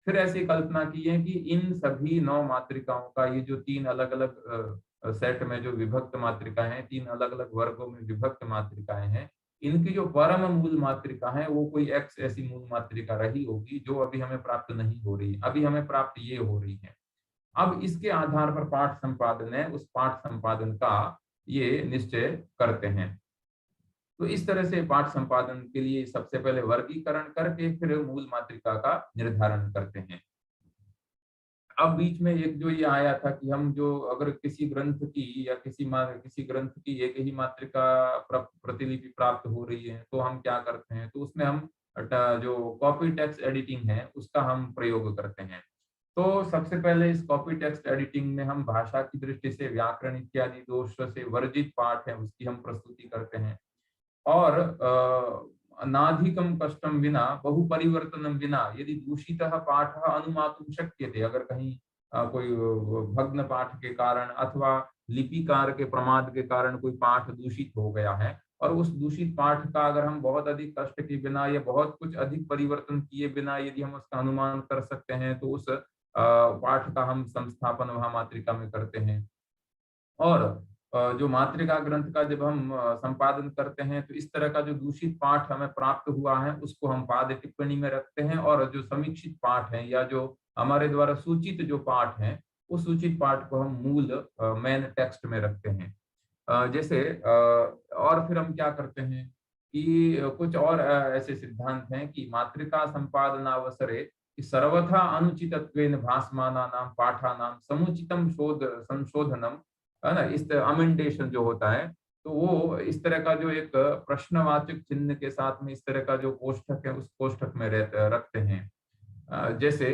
फिर ऐसी कल्पना की है कि इन सभी 9 मात्रिकाओं का ये जो 3 अलग-अलग सेट में जो विभक्त मात्रिकाएं हैं, 3 अलग-अलग वर्गों में विभक्त मात्रिकाएं हैं, इनकी जो परम मूल मात्रिका है वो कोई x ऐसी मूल मात्रिका रही होगी जो अभी हमें प्राप्त नहीं हो रही, अभी हमें प्राप्त ये हो रही है। अब इसके आधार पर पाठ संपादन है, उस पाठ संपादन का ये निश्चय करते हैं। तो इस तरह से पाठ संपादन के लिए सबसे पहले वर्गीकरण करके फिर मूल मात्रिका का निर्धारण करते हैं। अब बीच में एक जो ये आया था कि हम जो अगर किसी ग्रंथ की या किसी ग्रंथ की एक ही मात्रिका प्रतिलिपि प्राप्त हो रही है तो हम क्या करते हैं, तो उसमें हम जो कॉपी टेक्स्ट एडिटिंग है उसका हम प्रयोग करते हैं। तो सबसे पहले इस कॉपी टेक्स्ट एडिटिंग में हम भाषा की दृष्टि से व्याकरण इत्यादि दोष से वर्जित पाठ है उसकी हम प्रस्तुति करते हैं। और नाधिकम कष्टम विना बहु परिवर्तनम विना यदि दूषितः पाठः अनुमातुं शक्यते, अगर कहीं कोई भग्न पाठ के कारण अथवा लिपिकार के प्रमाद के कारण कोई पाठ दूषित हो गया है और उस दूषित पाठ का अगर हम बहुत अधिक कष्ट के बिना या बहुत कुछ अधिक परिवर्तन किए बिना यदि हम उसका अनुमान कर सकते हैं तो उस पाठ का हम संस्थापन वहां मात्रिका में करते हैं। और जो मात्रिका ग्रंथ का जब हम संपादन करते हैं तो इस तरह का जो दूषित पाठ हमें प्राप्त हुआ है उसको हम पाद टिप्पणी में रखते हैं, और जो समीक्षित पाठ है या जो हमारे द्वारा सूचित जो पाठ है उस सूचित पाठ को हम मूल मेन टेक्स्ट में रखते हैं। जैसे और फिर हम क्या करते हैं कि कुछ और ऐसे सिद्धांत हैं कि मात्रिका संपादनावसरे कि सर्वथा अनुचितत्वेन भासमानानां पाठानां समुचितम शोध संशोधनम, है ना, इस अमेंडेशन जो होता है तो वो इस तरह का जो एक प्रश्नवाचक चिन्ह के साथ में इस तरह का जो कोष्ठक है उस कोष्ठक में रखते हैं। जैसे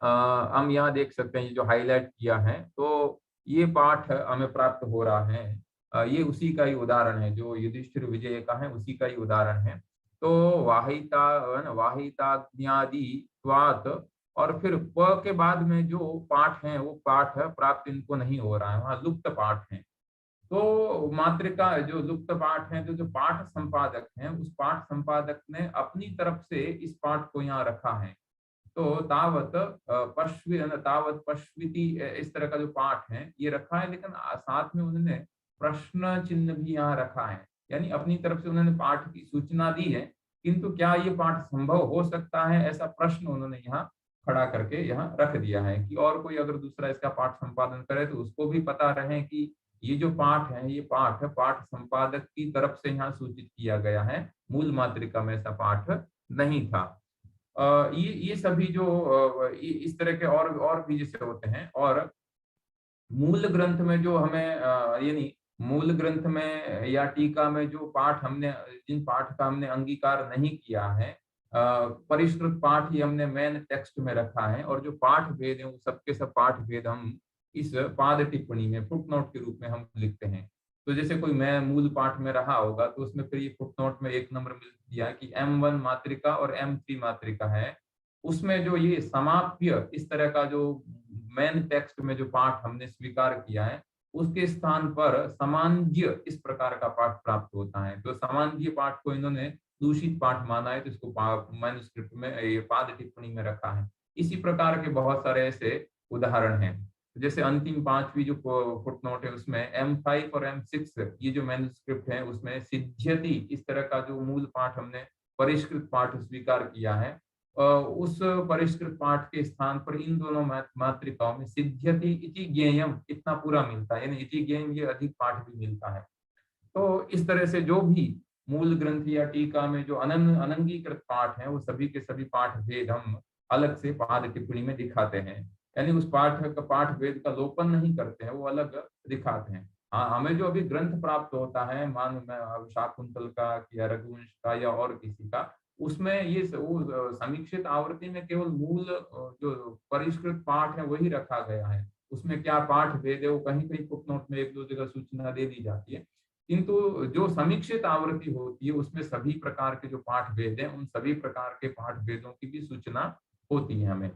हम यहाँ देख सकते हैं ये जो हाईलाइट किया है तो ये पाठ हमें प्राप्त हो रहा है, ये उसी का ही उदाहरण है, जो युधिष्ठिर विजय का है उसी का ही उदाहरण है। तो वाहिता वाहिताज्ञादि स्वात, और फिर प के बाद में जो पाठ है वो पाठ प्राप्त इनको नहीं हो रहा है, वहाँ लुप्त पाठ है। तो मात्रिका जो लुप्त पाठ है, जो जो पाठ संपादक है उस पाठ संपादक ने अपनी तरफ से इस पाठ को यहाँ रखा है। तो तावत पश्विति इस तरह का जो पाठ है ये रखा है, लेकिन साथ में उन्होंने प्रश्न चिन्ह भी यहाँ रखा है, यानी अपनी तरफ से उन्होंने पाठ की सूचना दी है, किंतु क्या ये पाठ संभव हो सकता है ऐसा प्रश्न उन्होंने यहाँ खड़ा करके यहाँ रख दिया है कि और कोई अगर दूसरा इसका पाठ संपादन करे तो उसको भी पता रहे कि ये जो पाठ है ये पाठ संपादक की तरफ से यहाँ सूचित किया गया है, मूल मात्रिका में ऐसा पाठ नहीं था। ये सभी जो इस तरह के और भी जैसे होते हैं। और मूल ग्रंथ में जो हमें यानी मूल ग्रंथ में या टीका में जो पाठ हमने जिन पाठ का हमने अंगीकार नहीं किया है, परिष्कृत पाठ ही हमने मेन टेक्स्ट में रखा है, और जो पाठ भेद है वो सबके सब पाठ भेद हम इस पाद टिप्पणी में फुटनोट के रूप में हम लिखते हैं। तो जैसे कोई मैं मूल पाठ में रहा होगा तो उसमें फिर ये फुटनोट में एक नंबर मिल दिया कि M1 मात्रिका और M3 मात्रिका है, उसमें जो ये समाप्य इस तरह का जो मेन टेक्स्ट में जो पाठ हमने स्वीकार किया है उसके स्थान पर समांज्य इस प्रकार का पाठ प्राप्त होता है। तो समांज्य पाठ को इन्होंने दूषित पाठ माना है तो इसको मैन्युस्क्रिप्ट में ये पाद टिप्पणी में रखा है। इसी प्रकार के बहुत सारे ऐसे उदाहरण हैं। जैसे अंतिम 5वीं जो फुटनोट है उसमें M5 और M6 ये जो मैन्युस्क्रिप्ट है उसमें सिद्ध्यति इस तरह का जो मूल पाठ हमने परिष्कृत पाठ स्वीकार किया है, उस परिष्कृत पाठ के स्थान पर इन दोनों मात्रिकाओं में सिद्ध्यति इति ज्ञेयम इतना पूरा मिलता है, यानी इति ज्ञेयम ये अधिक पाठ भी मिलता है। तो इस तरह से जो भी मूल ग्रंथ या टीका में जो अनंगीकृत पाठ है वो सभी के सभी पाठ भेद हम अलग से पाद टिप्पणी में दिखाते हैं, यानी उस पाठ भेद का लोपन नहीं करते हैं, वो अलग दिखाते हैं। हाँ, हमें जो अभी ग्रंथ प्राप्त होता है मान शाकुंतल का या रघुवंश का या और किसी का, उसमें ये वो समीक्षित आवृत्ति में केवल मूल जो परिष्कृत पाठ है वही रखा गया है, उसमें क्या पाठ भेद है वो कहीं कहीं फुटनोट में एक दो जगह सूचना दे दी जाती है, किंतु जो समीक्षित आवृत्ति होती है उसमें सभी प्रकार के जो पाठ भेद हैं उन सभी प्रकार के पाठ भेदों की भी सूचना होती है हमें।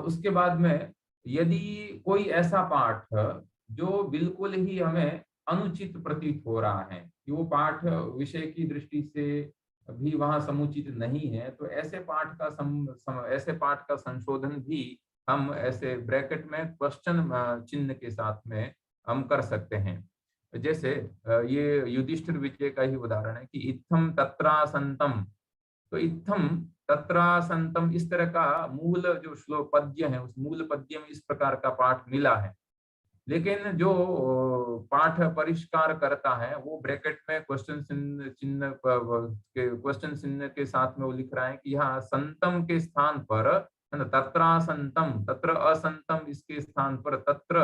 उसके बाद में यदि कोई ऐसा पाठ जो बिल्कुल ही हमें अनुचित प्रतीत हो रहा है कि वो पाठ विषय की दृष्टि से भी वहां समुचित नहीं है, तो ऐसे पाठ का ऐसे पाठ का संशोधन भी हम ऐसे ब्रैकेट में क्वेश्चन चिन्ह के साथ में हम कर सकते हैं। जैसे ये युधिष्ठिर विजय का ही उदाहरण है कि इत्थम तत्रासंतम। तो इत्थम तत्रासंतम इस तरह का मूल जो श्लोक पद्य है, उस मूल पद्य में इस प्रकार का पाठ मिला है। लेकिन जो पाठ परिष्कार करता है वो ब्रैकेट में क्वेश्चन चिन्ह के साथ में वो लिख रहा है कि यहाँ संतम के स्थान पर, है ना, तत्रासंतम, तत्र असंतम इसके स्थान पर तत्र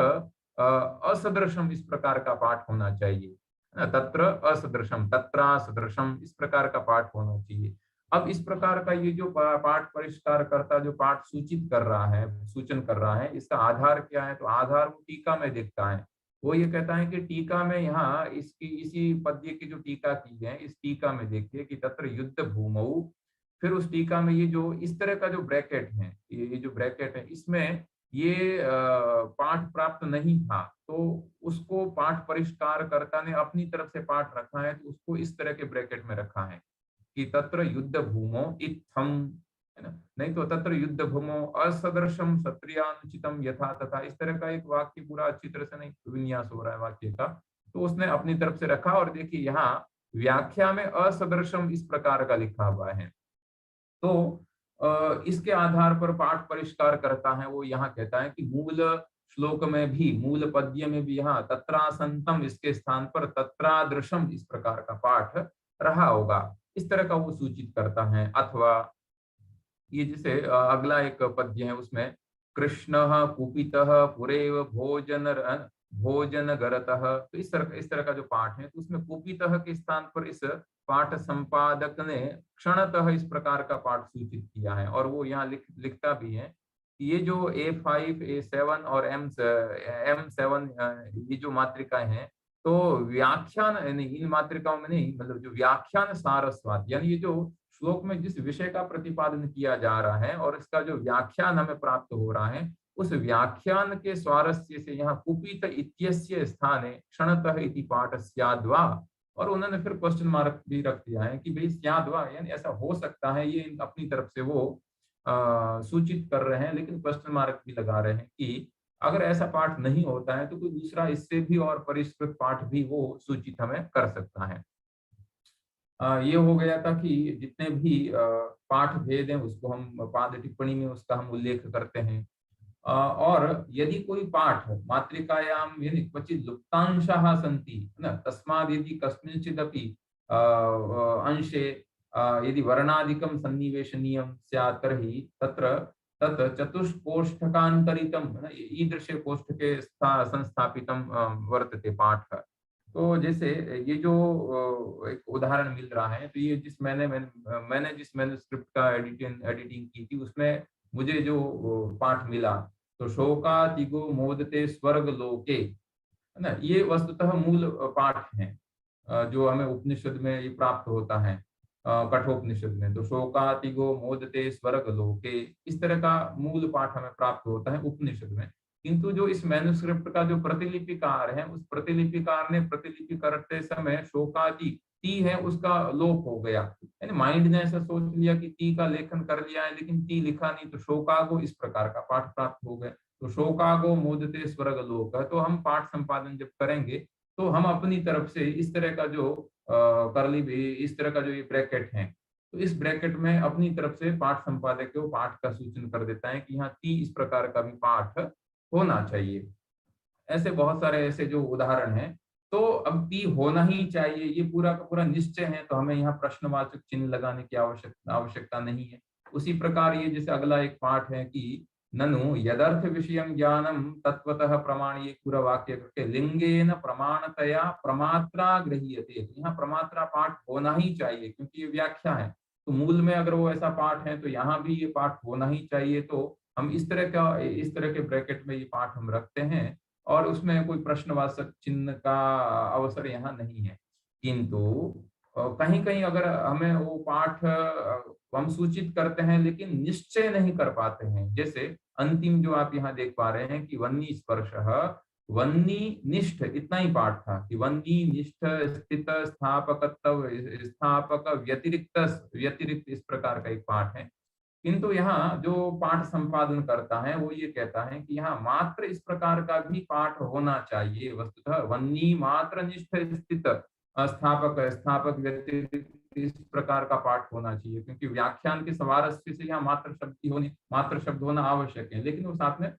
असदृशम इस प्रकार का पाठ होना चाहिए, है ना, तत्र असदृशम तत्रासदृशम इस प्रकार का पाठ होना चाहिए। अब इस प्रकार का ये जो पाठ परिष्कार करता जो पाठ सूचित कर रहा है, सूचन कर रहा है, इसका आधार क्या है? तो आधार वो टीका में देखता है। वो ये कहता है कि टीका में यहाँ इसकी इसी पद्य की जो टीका की है, इस टीका में देखिए कि तत्र युद्ध भूमौ, फिर उस टीका में ये जो इस तरह का जो ब्रैकेट है, ये जो ब्रैकेट है, इसमें ये पाठ प्राप्त नहीं था, तो उसको पाठ परिष्कार कर्ता ने अपनी तरफ से पाठ रखा है, तो उसको इस तरह के ब्रैकेट में रखा है कि तत्र युद्ध भूमो इत्थम, है ना, नहीं तो तत्र युद्ध भूमो असदृशम क्षत्रियानुचितम यथा तथा, इस तरह का एक वाक्य पूरा अच्छी तरह से नहीं विन्यास हो रहा है वाक्य का, तो उसने अपनी तरफ से रखा। और देखिए यहाँ व्याख्या में असदृशम इस प्रकार का लिखा हुआ है। तो इसके आधार पर पाठ परिष्कार करता है, वो यहाँ कहता है कि मूल श्लोक में भी, मूल पद्य में भी यहाँ तत्रासंतम इसके स्थान पर तत्रादृशम इस प्रकार का पाठ रहा होगा, इस तरह का वो सूचित करता है। अथवा ये जैसे अगला एक पद्य है, उसमें कृष्ण कुपितः पुरेव भोजन गरतः, तो इस तरह का जो पाठ है, तो उसमें कुपितः के स्थान पर इस पाठ संपादक ने क्षणतः इस प्रकार का पाठ सूचित किया है। और वो यहाँ लिखता भी है कि ये जो A5 A7 और M7 ये जो मात्रिकाएं हैं, तो व्याख्यान इन मात्रिकाओं में नहीं, मतलब जो व्याख्यान सारस्वत, यानी ये जो श्लोक में जिस विषय का प्रतिपादन किया जा रहा है और इसका जो व्याख्यान हमें प्राप्त हो रहा है, उस व्याख्यान के स्वारस्य से यहाँ कुपित इत्यस्य स्थाने क्षणतः इति पाठ स्याद्वा, और उन्होंने फिर क्वेश्चन मार्क भी रख दिया है कि भाई स्याद्वा यानी ऐसा हो सकता है, ये अपनी तरफ से वो सूचित कर रहे हैं, लेकिन क्वेश्चन मार्क भी लगा रहे हैं कि अगर ऐसा पाठ नहीं होता है तो कोई दूसरा इससे भी और परिष्कृत पाठ भी वो सूचित हमें कर सकता है। ये हो गया था कि जितने भी पाठ भेद हैं उसको हम पाद टिप्पणी में उसका हम उल्लेख करते हैं। और यदि कोई पाठ मातृकायाम यानी क्वचित लुप्तांशाः सन्ति, है ना, तस्माद् यदि कस्मिंश्चिदपि अंशे यदि वर्णादिकं सन्निवेशनीयं स्यात् तर्हि तत्र तत् चतुष्कोष्ठकान्तरितं, है ना, ईदृशे कोष्ठके संस्थापितं वर्तते पाठ। तो जैसे ये जो एक उदाहरण मिल रहा है, तो ये मैंने जिस मैन्युस्क्रिप्ट का एडिटिंग की थी उसमें मुझे जो पाठ मिला, तो शोकातिगो मोदते स्वर्ग लोके, है ना, ये वस्तुतः मूल पाठ है जो हमें उपनिषद में ये प्राप्त होता है, कठोपनिषद में। तो शोकातिगो मोदते स्वर्ग लोके इस तरह का मूल पाठ हमें प्राप्त होता है उपनिषद में। किंतु जो इस मैन्युस्क्रिप्ट का जो प्रतिलिपिकार है, उस प्रतिलिपिकार ने प्रतिलिपि करते समय शोकादि ती है उसका लोप हो गया, यानी माइंड ने ऐसा सोच लिया कि ती का लेखन कर लिया है लेकिन ती लिखा नहीं, तो शोकागो इस प्रकार का पाठ प्राप्त हो गया। तो शोकागो मोदते स्वर्ग लोक है, तो हम पाठ संपादन जब करेंगे तो हम अपनी तरफ से इस तरह का जो करली इस तरह का जो ये ब्रैकेट है, तो इस ब्रैकेट में अपनी तरफ से पाठ संपादक को पाठ का सूचन कर देता है कि यहाँ ती इस प्रकार का भी पाठ होना चाहिए। ऐसे बहुत सारे ऐसे जो उदाहरण हैं। तो अब पी होना ही चाहिए ये पूरा का पूरा निश्चय है, तो हमें यहाँ प्रश्नवाचक चिन्ह लगाने की आवश्यकता नहीं है। उसी प्रकार ये जैसे अगला एक पाठ है कि ननु यदर्थ विषयं ज्ञानम तत्वतः प्रमाण, ये पूरा वाक्य करके लिंगेन प्रमाणतया प्रमात्रा गृह्यते, यहाँ प्रमात्रा पाठ होना ही चाहिए क्योंकि ये व्याख्या है। तो मूल में अगर वो ऐसा पाठ है तो यहाँ भी ये पाठ होना ही चाहिए। तो हम इस तरह के ब्रैकेट में ये पाठ हम रखते हैं और उसमें कोई प्रश्नवाचक चिन्ह का अवसर यहाँ नहीं है। किंतु कहीं कहीं अगर हमें वो पाठ हम सूचित करते हैं लेकिन निश्चय नहीं कर पाते हैं, जैसे अंतिम जो आप यहाँ देख पा रहे हैं कि वन्नी स्पर्श, वन्नी निष्ठ, इतना ही पाठ था कि वन्नी निष्ठ स्थित स्थापकत्व स्थापक व्यतिरिक्त, व्यतिरिक्त, इस प्रकार का एक पाठ है। किंतु यहाँ जो पाठ संपादन करता है वो ये कहता है कि यहाँ मात्र इस प्रकार का भी पाठ होना चाहिए। वस्तुतः वन्नी मात्र निष्ठ स्थित स्थापक, स्थापक व्यतिरिक्त, इस प्रकार का पाठ होना चाहिए, क्योंकि व्याख्यान के स्वारस्य से यहाँ मात्र शब्द की होनी, मात्र शब्द होना आवश्यक है, लेकिन वो साथ में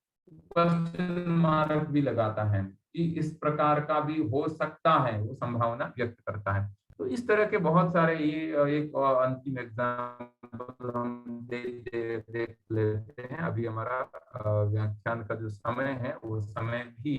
क्वेश्चन मार्क भी लगाता है कि इस प्रकार का भी हो सकता है, वो संभावना व्यक्त करता है। तो इस तरह के बहुत सारे, ये एक अंतिम एग्जाम्पल हम देख लेते हैं। अभी हमारा व्याख्यान का जो समय है वो समय भी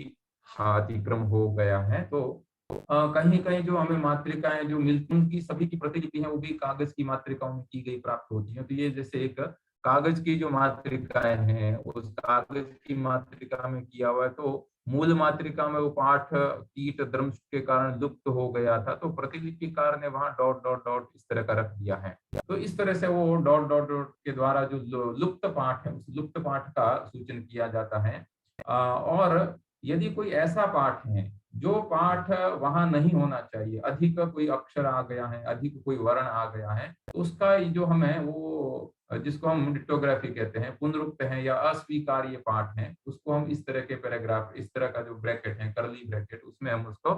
अतिक्रम हो गया है। तो कहीं कहीं जो हमें मात्रिकाएं जो मिलती, उनकी सभी की प्रतिलिपि है वो भी कागज की मात्रिकाओं में की गई प्राप्त होती है। तो ये जैसे एक कागज की जो मात्रिकाएं हैं, उस कागज की मात्रिका में किया हुआ है, तो मूल मात्रिका में वो पाठ कीट दंश के कारण लुप्त हो गया था, तो प्रतिलिपिकार ने वहां डॉट डॉट डॉट इस तरह का रख दिया है। तो इस तरह से वो डॉट डॉट डॉट के द्वारा जो लुप्त पाठ है, उस लुप्त पाठ का सूचन किया जाता है। और यदि कोई ऐसा पाठ है जो पाठ वहां नहीं होना चाहिए, अधिक कोई अक्षर आ गया है, अधिक कोई वर्ण आ गया है, तो उसका जो हमें वो, जिसको हम डिक्टोग्राफी कहते हैं, पुनरुक्त है या अस्वीकार्य पाठ है, उसको हम इस तरह के पैराग्राफ, इस तरह का जो ब्रैकेट है, कर्ली ब्रैकेट, उसमें हम उसको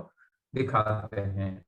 दिखाते हैं।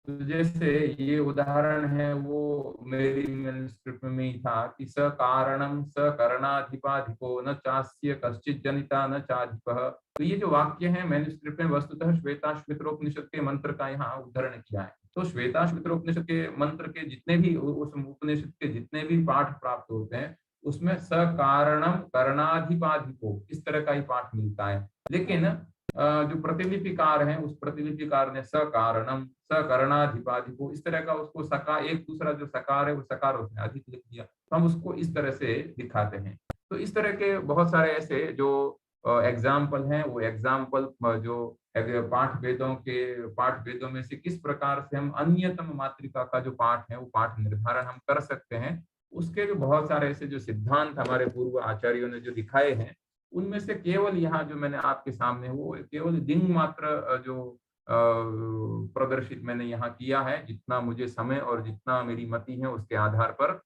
तो जैसे ये उदाहरण है वो मेरी मैन्युस्क्रिप्ट में ही था कि स कारणम स करणाधिपाधिको न चास्य कश्चित जनिता न चाधिपः। तो ये जो वाक्य है मैन्युस्क्रिप्ट में वस्तुतः श्वेताश्वतरोपनिषद के मंत्र का यहाँ उद्धरण किया है। तो श्वेताश्वतरोपनिषद के मंत्र के जितने भी, उस उपनिषद के जितने भी पाठ प्राप्त होते हैं, उसमें स कारणम करणाधिपाधिको इस तरह का ही पाठ मिलता है। लेकिन जो प्रतिलिपिकार है, उस प्रतिलिपिकार ने सकारणम सकरणाधिपाधिको इस तरह का उसको सकार, एक दूसरा जो सकार है वो सकार उसने अधिक लिख दिया, तो हम उसको इस तरह से दिखाते हैं। तो इस तरह के बहुत सारे ऐसे जो एग्जाम्पल हैं, वो एग्जाम्पल जो पाठ वेदों में से किस प्रकार से हम अन्यतम मात्रिका का जो पाठ है वो पाठ निर्धारण हम कर सकते हैं, उसके जो बहुत सारे ऐसे जो सिद्धांत हमारे पूर्व आचार्यों ने जो दिखाए हैं, उनमें से केवल यहाँ जो मैंने आपके सामने वो केवल दिन मात्र जो प्रदर्शित मैंने यहाँ किया है, जितना मुझे समय और जितना मेरी मति है उसके आधार पर।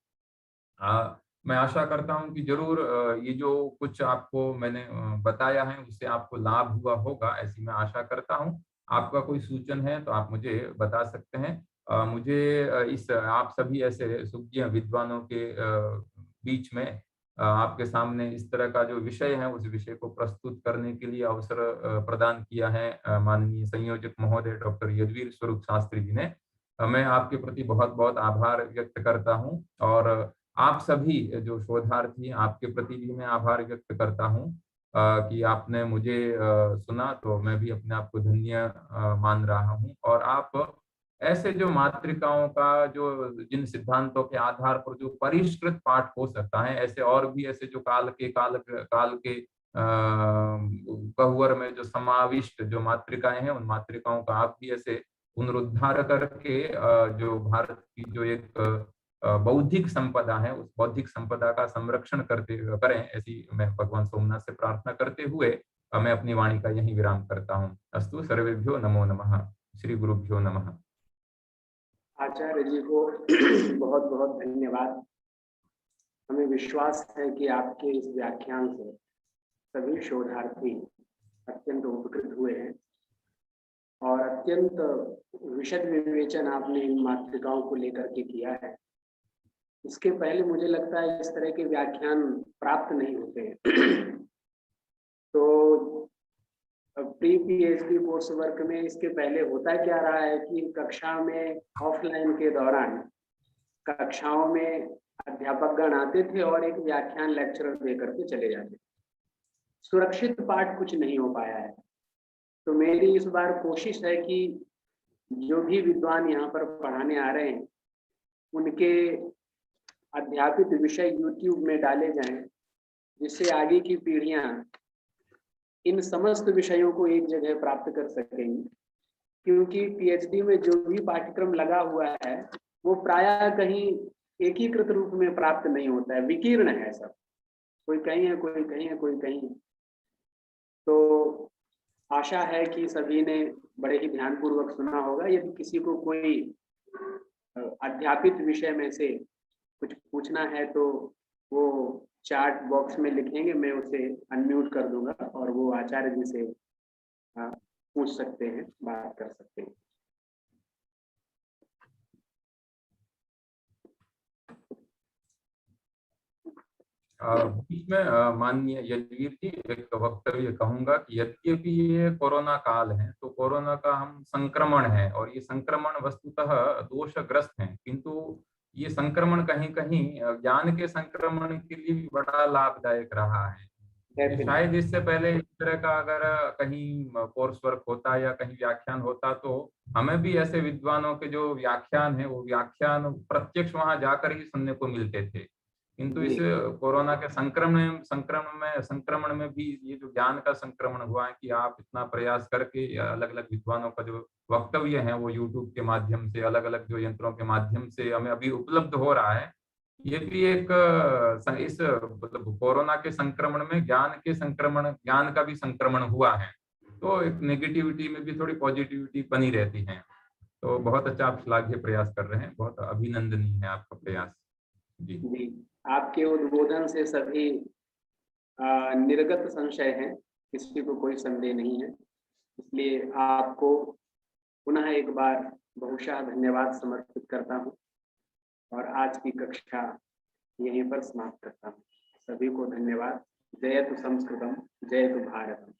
मैं आशा करता हूँ कि जरूर ये जो कुछ आपको मैंने बताया है उससे आपको लाभ हुआ होगा, ऐसी मैं आशा करता हूँ। आपका कोई सूचन है तो आप मुझे बता सकते हैं। मुझे इस आप सभी ऐसे सुज्ञ विद्वानों के बीच में आपके सामने इस तरह का जो विषय है उस विषय को प्रस्तुत करने के लिए अवसर प्रदान किया है माननीय संयोजक महोदय डॉक्टर यदुवीर स्वरूप शास्त्री जी ने। मैं आपके प्रति बहुत बहुत आभार व्यक्त करता हूँ, और आप सभी जो शोधार्थी, आपके प्रति भी मैं आभार व्यक्त करता हूँ कि आपने मुझे सुना, तो मैं भी अपने आप को धन्य मान रहा हूँ। और आप ऐसे जो मात्रिकाओं का जो जिन सिद्धांतों के आधार पर जो परिष्कृत पाठ हो सकता है, ऐसे और भी ऐसे जो काल के गह्वर में जो समाविष्ट जो मात्रिकाएं हैं, उन मात्रिकाओं का आप भी ऐसे पुनरुद्धार करके जो भारत की जो एक बौद्धिक संपदा है, उस बौद्धिक संपदा का संरक्षण करें, ऐसी मैं भगवान सोमनाथ से प्रार्थना करते हुए मैं अपनी वाणी का यही विराम करता हूँ। अस्तु, सर्वेभ्यो नमो नमः, श्री गुरुभ्यो नमः। आचार्य जी को बहुत बहुत धन्यवाद। हमें विश्वास है कि आपके इस व्याख्यान से सभी शोधार्थी अत्यंत उपकृत हुए हैं और अत्यंत विशद विवेचन आपने इन मात्रिकाओं को लेकर के किया है। इसके पहले मुझे लगता है इस तरह के व्याख्यान प्राप्त नहीं होते हैं। तो प्री पीएचडी कोर्स वर्क में इसके पहले होता क्या रहा है कि कक्षा में ऑफलाइन के दौरान कक्षाओं में अध्यापकगण आते थे और एक व्याख्यान लेक्चर दे करके चले जाते थे। सुरक्षित पाठ कुछ नहीं हो पाया है। तो मेरी इस बार कोशिश है कि जो भी विद्वान यहाँ पर पढ़ाने आ रहे हैं उनके अध्यापित विषय यूट्यूब में डाले जाएं, जिससे आगे की पीढ़ियां इन समस्त विषयों को एक जगह प्राप्त कर सकेंगी। क्योंकि पीएचडी में जो भी पाठ्यक्रम लगा हुआ है वो प्रायः कहीं एकीकृत रूप में प्राप्त नहीं होता है, विकीर्ण है सब। कोई कहीं है, कोई कहीं है, कोई कहीं है। तो आशा है कि सभी ने बड़े ही ध्यानपूर्वक सुना होगा। यदि किसी को कोई अध्यापित विषय में से कुछ पूछना है तो वो चैट बॉक्स में लिखेंगे, मैं उसे अनम्यूट कर दूंगा और वो आचार्य जी से पूछ सकते हैं, बात कर सकते हैं। बीच में माननीय यदवीर जी एक वक्तव्य कहूंगा कि यद्यपि ये कोरोना काल है तो कोरोना का हम संक्रमण है और ये संक्रमण वस्तुतः दोषग्रस्त है, किंतु ये संक्रमण कहीं कहीं ज्ञान के संक्रमण के लिए भी बड़ा लाभदायक रहा है। शायद इससे पहले इस तरह का अगर कहीं कोर्स वर्क होता या कहीं व्याख्यान होता तो हमें भी ऐसे विद्वानों के जो व्याख्यान है वो व्याख्यान प्रत्यक्ष वहां जाकर ही सुनने को मिलते थे, किंतु इस कोरोना के संक्रमण में भी ये जो ज्ञान का संक्रमण हुआ है कि आप इतना प्रयास करके अलग अलग विद्वानों का जो वक्तव्य है वो यूट्यूब के माध्यम से अलग अलग जो यंत्रों के माध्यम से हमें अभी उपलब्ध हो रहा है, ये भी एक इस मतलब कोरोना के संक्रमण में ज्ञान का भी संक्रमण हुआ है, तो एक नेगेटिविटी में भी थोड़ी पॉजिटिविटी बनी रहती है। तो बहुत अच्छा आप श्लाघ्य प्रयास कर रहे हैं, बहुत अभिनंदनीय है आपका प्रयास। जी जी, आपके उद्बोधन से सभी निर्गत संशय हैं, किसी को कोई संदेह नहीं है, इसलिए आपको पुनः एक बार बहुशः धन्यवाद समर्पित करता हूँ और आज की कक्षा यहीं पर समाप्त करता हूँ। सभी को धन्यवाद। जयतु संस्कृतम, जयतु भारतम।